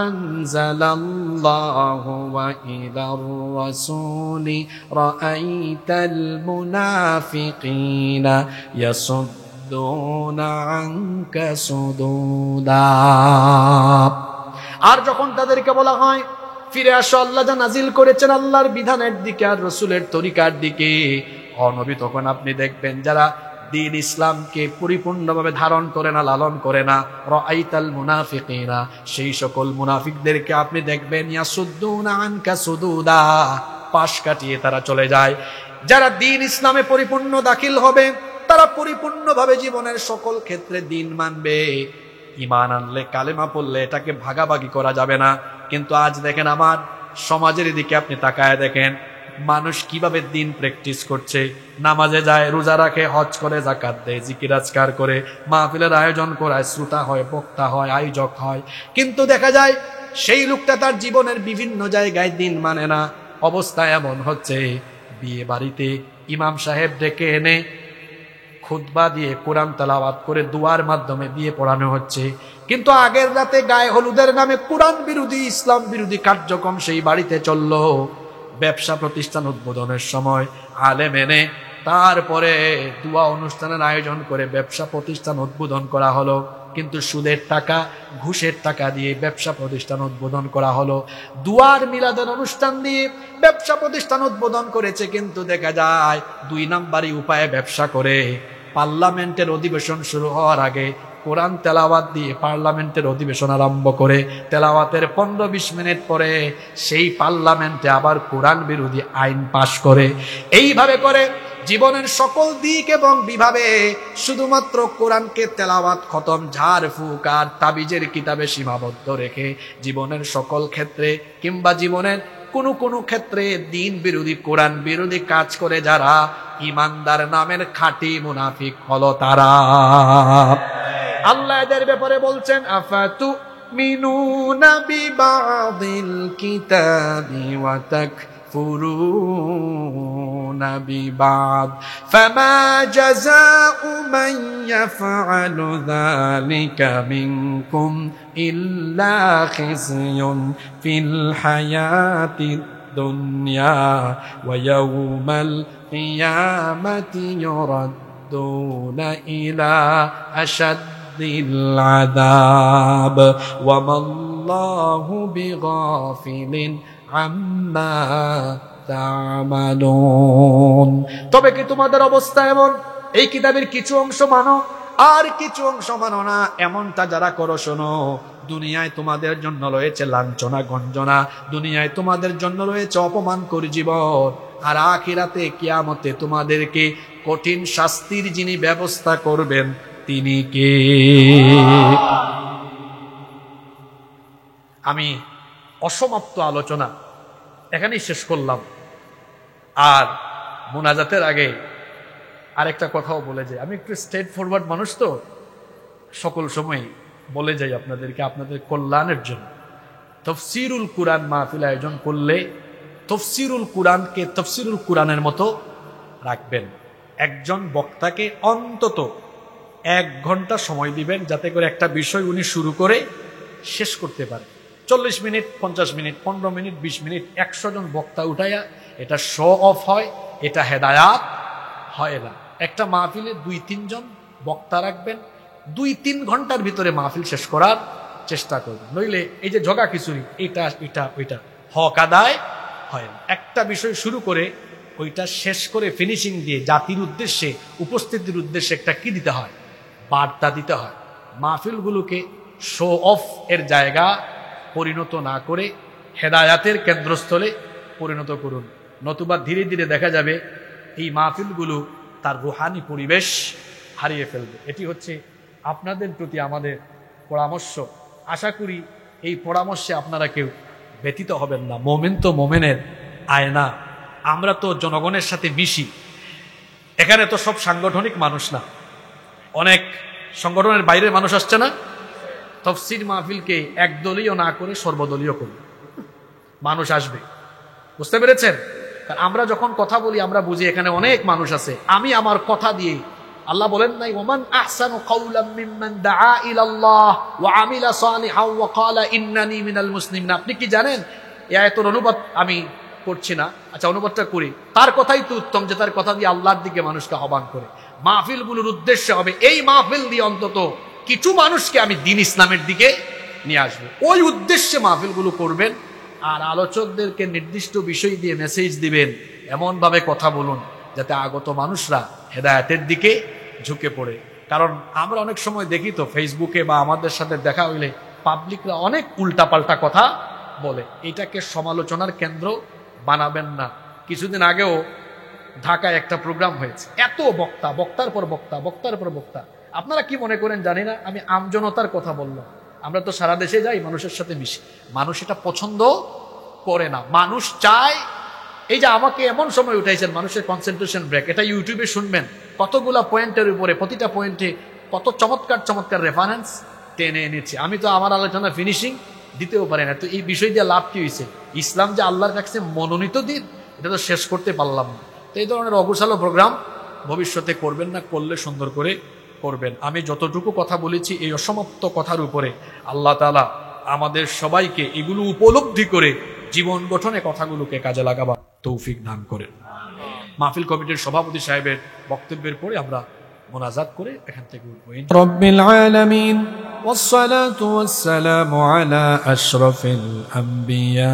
আনজালাল্লাহু ওয়া ইলার রাসূলি রাআইতাল মুনাফিকিনা ইয়াসুদ্দুনা আনকা সুদুদা। আর যখন তাদেরকে বলা হয় ফিরে আসো, আল্লাহ যা নাজিল করেছেন আল্লাহর বিধানের দিকে আর রাসূলের তরিকার দিকে, নবী তখন আপনি দেখবেন যারা দ্বীন ইসলামকে পরিপূর্ণভাবে ধারণ করে না, লালন করে না, রাআইতাল মুনাফিকিনা, সেই সকল মুনাফিকদেরকে আপনি দেখবেন ইয়াসুদ্দুনা আনকা সুদুদা, পাশ কাটিয়ে তারা চলে যায়। যারা দ্বীন ইসলামে পরিপূর্ণ দাখিল হবে, তারা পরিপূর্ণভাবে জীবনের সকল ক্ষেত্রে দ্বীন মানবে। ঈমান আনলে, কালেমা পড়লে এটাকে ভাগাভাগি করা যাবে না। কিন্তু আজ দেখেন আমার সমাজের দিকে আপনি তাকায় দেখেন, মানুষ কিভাবে দ্বীন প্র্যাকটিস করছে। নামাজে যায়, রোজা রাখে, হজ করে, যাকাত দেয়, জিকির আজকার করে, মাহফিলের আয়োজন করায়, শ্রোতা হয়, বক্তা হয়, আয়োজক হয়, কিন্তু দেখা যায় সেই লোকটা তার জীবনের বিভিন্ন জায়গায় দ্বীন মানে না। অবস্থা এমন হচ্ছে, বিয়ে বাড়িতে ইমাম সাহেব ডেকে এনে খুতবা দিয়ে, কোরআন তেলাওয়াত করে, দুয়ার মাধ্যমে বিয়ে পড়ানো হচ্ছে, কিন্তু আগের রাতে গায়ে হলুদের নামে কোরআন বিরোধী, ইসলাম বিরোধী কার্যক্রম সেই বাড়িতে চলল। ব্যবসা প্রতিষ্ঠান উদ্বোধনের সময় আলেম এনে তারপরে দুয়া অনুষ্ঠানের আয়োজন করে ব্যবসা প্রতিষ্ঠান উদ্বোধন করা হলো, কিন্তু সুদের টাকা, ঘুষের টাকা দিয়ে ব্যবসা প্রতিষ্ঠান উদ্বোধন করা হলো। দুয়ার মিলাদের অনুষ্ঠান দিয়ে ব্যবসা প্রতিষ্ঠান উদ্বোধন করেছে, কিন্তু দেখা যায় 2 নাম্বারি উপায়ে ব্যবসা করে। পার্লামেন্টের অধিবেশন শুরু হওয়ার আগে কোরআন তেলাওয়াত দিয়ে পার্লামেন্টের অধিবেশন আরম্ভ করে, তেলাওয়াতের 15-20 মিনিট পরে সেই পার্লামেন্টে আবার কোরআন বিরোধী আইন পাশ করে। এইভাবে করে জীবনের সকল দিক এবং বিভাবে শুধুমাত্র কোরআনকে তেলাওয়াত, খতম, ঝাড় ফুঁক আর তাবিজের কিতাবে সীমাবদ্ধ রেখে জীবনের সকল ক্ষেত্রে কিংবা জীবনের কোন ক্ষেত্রে দ্বীন বিরোধী, কোরআন বিরোধী কাজ করে যারা, ঈমানদার নামের খাঁটি মুনাফিক হলো তারা। আল্লাহ এদের ব্যাপারে বলছেন, আফাতু মিনুনা বিবাদিল কিতাবি ওয়া তাকফুরুনা বিবাদ ফামা জাযাউ মান ইয়াফআলু যালিকা মিনকুম ইল্লা খিzyun ফিল হায়াতিদ দুনিয়া ওয়া ইয়াউমাল কিয়ামাতি ইউরাদ্দুনা ইলা আশাদ্দিল আযাব ওয়া মাল্লাহু বিগাফিলিন আম্মা তা'মালুন। তবে কি তোমাদের অবস্থা এমন, এই কিতাবের কিছু অংশ মানো আর কিছু অংশ মানো না, এমনটা যারা করো শোনো, দুনিয়ায় তোমাদের জন্য রয়েছে লাঞ্ছনা, গঞ্জনা, দুনিয়ায় তোমাদের জন্য রয়েছে অপমানকর জীবন, আর আখিরাতে কিয়ামতে তোমাদেরকে কঠিন শাস্তির যিনি ব্যবস্থা করবেন তিনি কে? আমি অসমাপ্ত আলোচনা এখানেই শেষ করলাম। আর মোনাজাতের আগে আরেকটা কথাও বলে যাই, আমি একটু স্ট্রেট ফরওয়ার্ড মানুষ তো, সকল সময় বলে যাই আপনাদেরকে, আপনাদের কল্যাণের জন্য। তফসিরুল কুরআন মাহফিল আয়োজন করলে তফসিরুল কুরআনকে তফসিরুল কুরআনের মতো রাখবেন। একজন বক্তাকে অন্তত 1 ঘন্টা সময় দিবেন, যাতে করে একটা বিষয় উনি শুরু করে শেষ করতে পারে। 40 মিনিট, 50 মিনিট, 15 মিনিট, 20 মিনিট 100 জন বক্তা উঠাইয়া এটা শো অফ হয়, এটা হেদায়াত হয় না। একটা মাহফিলে 2-3 জন বক্তা রাখবেন, 2-3 ঘন্টার ভিতরে মাহফিল শেষ করার চেষ্টা করবেন। নইলে এই যে জগা খিচুড়ি, এটা এটা ওইটা হক আদায় হয় না। একটা বিষয় শুরু করে ওইটা শেষ করে ফিনিশিং দিয়ে জাতির উদ্দেশ্যে, উপস্থিতির উদ্দেশ্যে একটা কি দিতে হয়, বার্তা দিতে হয়। মাহফিলগুলোকে শো অফ এর জায়গা পরিণত না করে হেদায়াতের কেন্দ্রস্থলে পরিণত করুন, নতুবা ধীরে ধীরে দেখা যাবে এই মাহফিলগুলো তার রুহানি পরিবেশ হারিয়ে ফেলবে। এটি হচ্ছে আপনাদের প্রতি আমাদের পরামর্শ। আশা করি এই পরামর্শে আপনারা কেউ ব্যতীত হবেন না। মোমেন তো মোমেনের আয়না। আমরা তো জনগণের সাথে মিশি, এখানে তো সব সাংগঠনিক মানুষ না, অনেক সংগঠনের বাইরের মানুষ আসছে না। তফসির মাহফিলকে একদলীয় না করে সর্বদলীয় করুন, মানুষ আসবে। বুঝতে পেরেছেন? কারণ আমরা যখন কথা বলি আমরা বুঝি এখানে অনেক মানুষ আছে। আমি আমার কথা দিয়ে, আল্লাহ বলেন নাই ওমান আহসানু কাওলাম মিম্মান দাআ ইলাল্লাহ ওয়া আমিলা সালিহান ওয়া ক্বালা ইন্নানি মিনাল মুসলিমিন। আপনি কি জানেন, এই আয়াতের অনুবাদ আমি করছি না, আচ্ছা অনুবাদটা করি। তার কথাই তো উত্তম যে তার কথা দিয়ে আল্লাহর দিকে মানুষকে আহ্বান করে। মাহফিলগুলোর উদ্দেশ্য হবে এই মাহফিল দিয়ে অন্তত কিছু মানুষকে আমি দ্বীন ইসলামের দিকে নিয়ে আসবো, ওই উদ্দেশ্যে মাহফিলগুলো করবেন। আর আলোচকদেরকে নির্দিষ্ট বিষয় দিয়ে মেসেজ দিবেন, এমন ভাবে কথা বলুন যাতে আগত মানুষরা হেদায়েতের দিকে ঝুঁকে পড়ে। কারণ আমরা অনেক সময় দেখি তো ফেসবুকে বা আমাদের সাথে দেখা হইলে পাবলিকরা অনেক উল্টাপাল্টা কথা বলে। এটাকে সমালোচনার কেন্দ্র বানাবেন না। কিছুদিন আগেও ঢাকায় একটা প্রোগ্রাম হয়েছে, এত বক্তা, বক্তার পর বক্তা, বক্তার পর বক্তা। আপনারা কি মনে করেন জানি না, আমি আমজনতার কথা বললাম। আমরা তো সারা দেশে যাই, মানুষের সাথে মিশি, মানুষ এটা পছন্দ করে না। মানুষ চায়, এই যে আমাকে এমন সময় উঠাইছেন, মানুষের কনসেন্ট্রেশন ব্রেক, এটা ইউটিউবে শুনবেন, কতগুলা পয়েন্টের উপরে, প্রতিটা পয়েন্টে কত চমৎকার চমৎকার রেফারেন্স টেনে এনেছে। আমি তো আমার আলোচনা ফিনিশিং দিতেও পারি না, তো এই বিষয় দিয়ে লাভ কি হয়েছে? ইসলাম যে আল্লাহর কাছে মনোনীত দিন, এটা তো শেষ করতে পারলাম না। তো এই ধরনের অগোছালো প্রোগ্রাম ভবিষ্যতে করবেন না, করলে সুন্দর করে করবেন। আমি যতটুকু কথা বলেছি এই অসমাপ্ত কথার উপরে আল্লাহ তাআলা আমাদের সবাইকে এগুলো উপলব্ধি করে জীবন গঠনে কথাগুলোকে কাজে লাগাবার তৌফিক দান করেন। মাহফিল কমিটির সভাপতি সাহেবের বক্তব্যের পরে আমরা মোনাজাত করে এখান থেকে উঠবো। রব্বিল আলামিন والصلاة والسلام على أشرف الأنبياء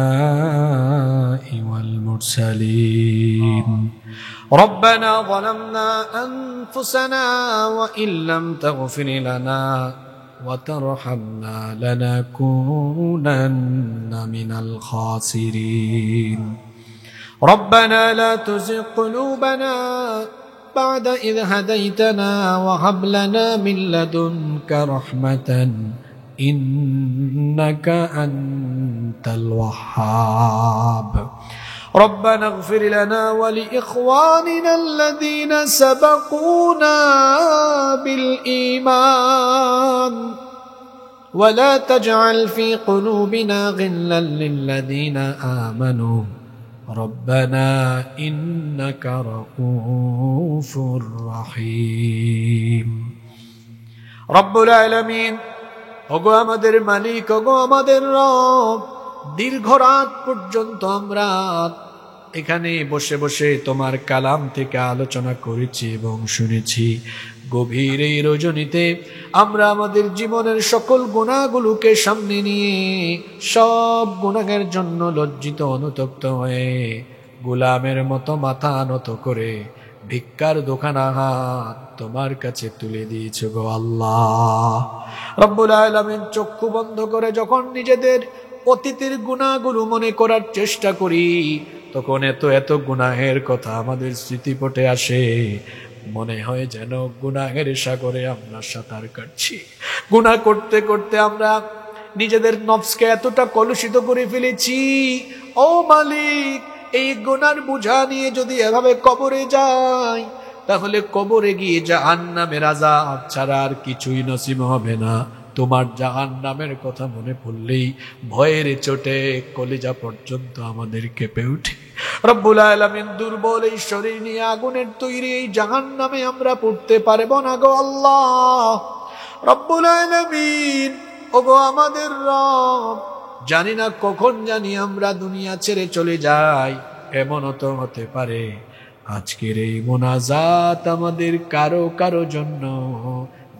والمرسلين ربنا ظلمنا أنفسنا وإن لم تغفر لنا وترحمنا لنكونن من الخاسرين ربنا لا تزغ قلوبنا بعد إذ هديتنا وهب لنا من لدنك رحمة إنك أنت الوهاب ربنا اغفر لنا ولإخواننا الذين سبقونا بالإيمان ولا تجعل في قلوبنا غلا للذين آمنوا ربنا إنك رؤوف رحيم رب العالمين ওগো আমাদের মালিক, ওগো আমাদের রব, দীর্ঘ রাত পর্যন্ত আমরা এখানে বসে বসে তোমার কালাম থেকে আলোচনা করেছি এবং শুনেছি। গভীর এই রজনীতে আমরা আমাদের জীবনের সকল গুনাহগুলোকে সামনে নিয়ে সব গুনাহের জন্য লজ্জিত অনুতপ্ত হয়ে গোলামের মতো মাথা নত করে ভিক্ষার দোকানা হাত তোমার কাছে তুলে দিয়েছ গো আল্লাহ রব্বুল আলামিন। চক্ষু বন্ধ করে যখন নিজেদের অতীতের গুনাহগুলো মনে করার চেষ্টা করি, তখন এত এত গুনাহের কথা আমাদের স্মৃতিপটে আসে, মনে হয় যেন গুনাহের সাগরে আমরা সাঁতার কাটছি। গুনাহ করতে করতে আমরা নিজেদের নফসকে এতটা কলুষিত করে ফেলেছি। ও মালিক, এই গুনার বোঝা নিয়ে যদি এভাবে কবরে যাই, তাহলে কবরে গিয়ে জাহান্নামের আযাব ছাড়া আর কিছুই নসিব হবে না। তোমার জাহান্নামের কথা মনে পড়লেই ভয়ের চোটে কলিজা পর্যন্ত আমাদের কেঁপে ওঠে। রব্বুল আলামিন, দুর্বল এই শরীর নিয়ে আগুনের তৈরি এই জাহান্নামে আমরা পড়তে পারবো না গো আল্লাহ। রব্বুল আলামিন, ওগো আমাদের রব, জানি না কখন জানি আমরা দুনিয়া ছেড়ে চলে যাই। এমনও তো হতে পারে আজকের এই মোনাজাত আমাদের কারো কারো জন্য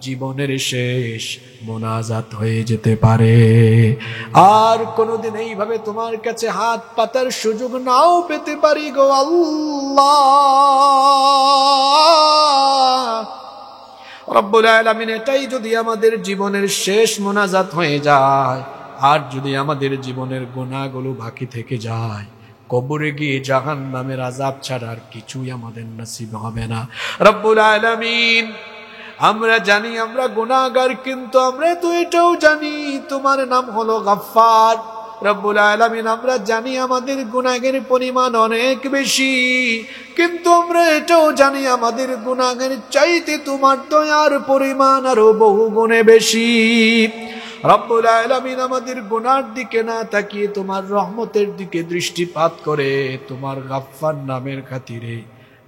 জীবনের শেষ মোনাজাত হয়ে যেতে পারে। আর কোনোদিন এইভাবে তোমার কাছে হাত পাতার সুযোগ নাও পেতে পারি গো আল্লাহ। রব্বুল আলামিন, এটাই যদি আমাদের জীবনের শেষ মোনাজাত হয়ে যায়, আর যদি আমাদের জীবনের গুনাহগুলো বাকি থেকে যায়, কবরে গিয়ে জাহান্নামের আযাব ছাড়া আর কিছুই আমাদের নসিব হবে না। রব্বুল আলামিন, আমরা জানি আমরা গুনাহগার, কিন্তু আমরা তো এটাও জানি তোমার নাম হলো গফফার। রব্বুল আলামিন, আমরা জানি আমাদের গুনাহের পরিমাণ অনেক বেশি, কিন্তু আমরা এটাও জানি আমাদের গুনাহের চাইতে তোমার দয়ার পরিমাণ আরো বহু গুণে বেশি। রব্বুল আলামিন, আমাদের গুনার দিকে না তাকিয়ে তোমার রহমতের দিকে দৃষ্টিপাত করে তোমার গফফার নামের খাতিরে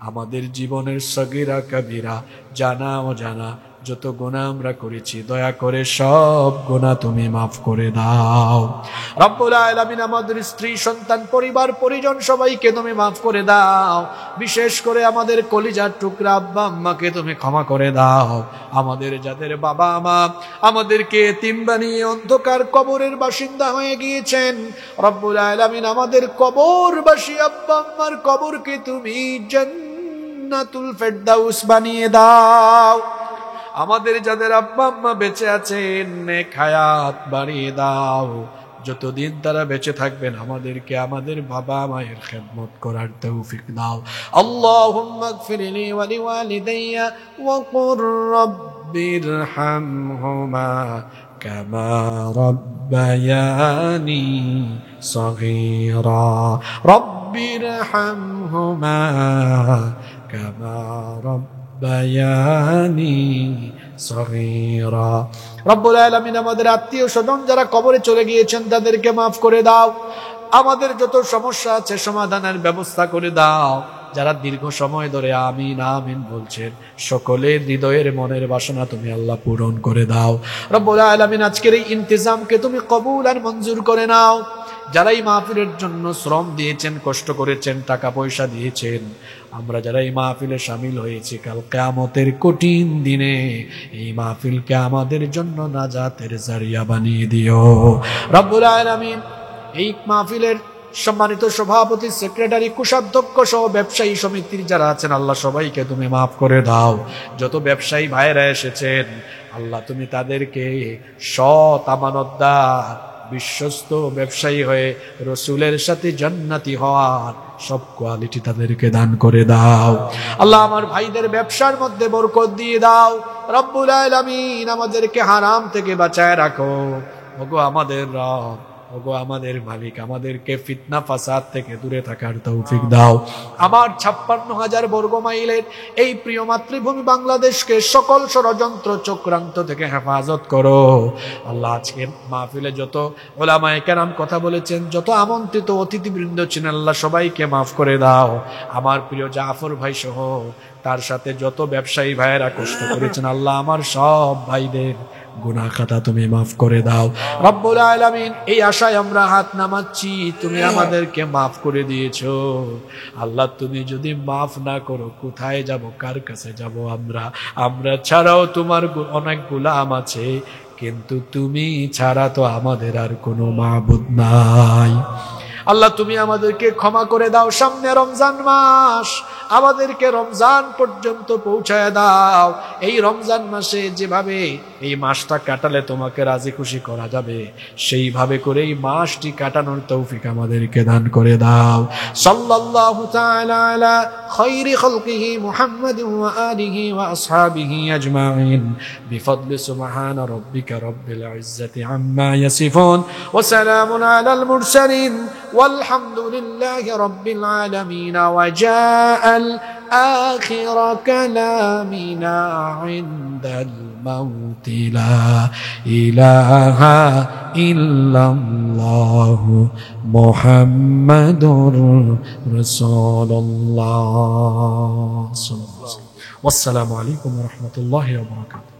আমাদের জীবনের সগীরা কবিরা, জানা ও জানা যত গুনাহ আমরা করেছি, দয়া করে সব গুনাহ তুমি মাফ করে দাও। রব্বুল আলামিন, আমাদের স্ত্রী সন্তান পরিবার পরিজন সবাইকে তুমি মাফ করে দাও। বিশেষ করে আমাদের কলিজার টুকরা আব্বা আম্মাকে তুমি ক্ষমা করে দাও। আমাদের যাদের বাবা মা আমাদেরকে এতিম বানিয়ে অন্ধকার কবরের বাসিন্দা হয়ে গিয়েছেন, রব্বুল আলামিন, আমাদের কবরবাসী আব্বা আম্মার কবরকে তুমি জান্নাতুল ফেরদাউস বানিয়ে দাও। আমাদের যাদের আব্বা আম্মা বেঁচে আছেন, নেক হায়াত বাড়িয়ে দাও। যতদিন তারা বেঁচে থাকবেন আমাদেরকে আমাদের বাবা মায়ের খেদমত করার তৌফিক দাও। আল্লাহুম্মা গফিরলি ওয়া লিওয়ালিদাইয়া ওয়া কুর রাব্বিরহামহুমা কামা রাব্বায়ানি সগীরা। রাব্বিরহামহুমা কামা রাব্বায়ানি সগীরা। রব্বুল আলামিন, আমাদের আত্মীয় স্বজন যারা কবরে চলে গিয়েছেন তাদেরকে মাফ করে দাও। আমাদের যত সমস্যা আছে সমাধানের ব্যবস্থা করে দাও। যারা দীর্ঘ সময় ধরে আমিন আমিন বলছেন, সকলের হৃদয়ের মনের বাসনা তুমি আল্লাহ পূরণ করে দাও। রব্বুল আলামিন, আজকের এই ইন্তেজামকে তুমি কবুল আর মঞ্জুর করে নাও। যারা এই মাহফিলের জন্য শ্রম দিয়েছেন, কষ্ট করেছেন, টাকা পয়সা দিয়েছেন, আমরা যারা এই মাহফিলে শামিল হয়েছি, কাল কিয়ামতের কঠিন দিনে এই মাহফিলকে আমাদের জন্য নাজাতের জারিয়া বানিয়ে দিও। রব্বুল আলামিন, এই মাহফিলের সম্মানিত সভাপতি, সেক্রেটারি, কোষাধ্যক্ষ সহ ব্যবসায়ী সমিতির যারা আছেন, আল্লাহ সবাইকে তুমি মাফ করে দাও। যত ব্যবসায়ী ভাইরা এসেছেন, আল্লাহ তুমি তাদেরকে সৎ আমানতদার বিশ্বস্ত ব্যবসায়ী হয়ে রসুলের সাথে জান্নাতি হওয়ার সব কোয়ালিটি তাদেরকে দান করে দাও। আল্লাহ আমার ভাইদের ব্যবসার মধ্যে বরকত দিয়ে দাও। রব্বুল আলামিন, আমাদেরকে হারাম থেকে বাঁচায় রাখো। ওগো আমাদের রব, ওগো আমাদের মালিক, আমাদেরকে ফিতনা ফাসাদ থেকে দূরে থাকার তৌফিক দাও। আমার 56,000 বর্গ মাইলের এই প্রিয় মাতৃভূমি বাংলাদেশকে সকল ষড়যন্ত্র চক্রান্ত থেকে হেফাজত করো। আল্লাহ, আজকে মাহফিলে যত উলামায়ে কেরাম কথা বলেছেন, যত আমন্ত্রিত অতিথিবৃন্দ ছিলেন, আল্লাহ সবাইকে মাফ করে দাও। আমার প্রিয় জাফর ভাই সহ তার সাথে যত ব্যবসায়ী ভাইয়েরা কষ্ট করেছেন, আল্লাহ আমার সব ভাইদের গুনাহ খাতা তুমি মাফ করে দাও। রব্বুল আলামিন, এই আশায় আমরা হাত নামাচ্ছি, তুমি আমাদেরকে মাফ করে দিয়েছো। আল্লাহ, তুমি যদি মাফ না করো কোথায় যাব, কার কাছে যাব? আমরা ছাড়াও তোমার অনেক গোলাম আছে, কিন্তু তুমি ছাড়া তো আমাদের আর কোনো মাবুদ নাই। আল্লাহ তুমি আমাদেরকে ক্ষমা করে দাও, সামনে রমজান মাস, আমাদেরকে রমজান পর্যন্ত পৌঁছায় দাও। এই রমজান মাসে যেভাবে এই মাসটা কাটালে তোমাকে রাজি খুশি করা যাবে, সেইভাবে করে এই মাসটি কাটানোর তৌফিক আমাদেরকে দান করে দাও। সাল্লাল্লাহু তাআলা আলা খায়রি খালকিহি মুহাম্মাদিন ওয়া আলিহি ওয়া আসহাবিহি আজমাইন বিফadli সুবহানা রাব্বিকা রাব্বিল ইজ্জাতি আম্মা ইয়াসিফুন ওয়া সালামুন আলাল মুরসালিন ওয়ালহামদুলিল্লাহি রাব্বিল আলামিন। ওয়া জাআল آخر كلامنا عند الموت لا إله إلا الله محمد رسول الله. والسلام عليكم ورحمة الله وبركاته.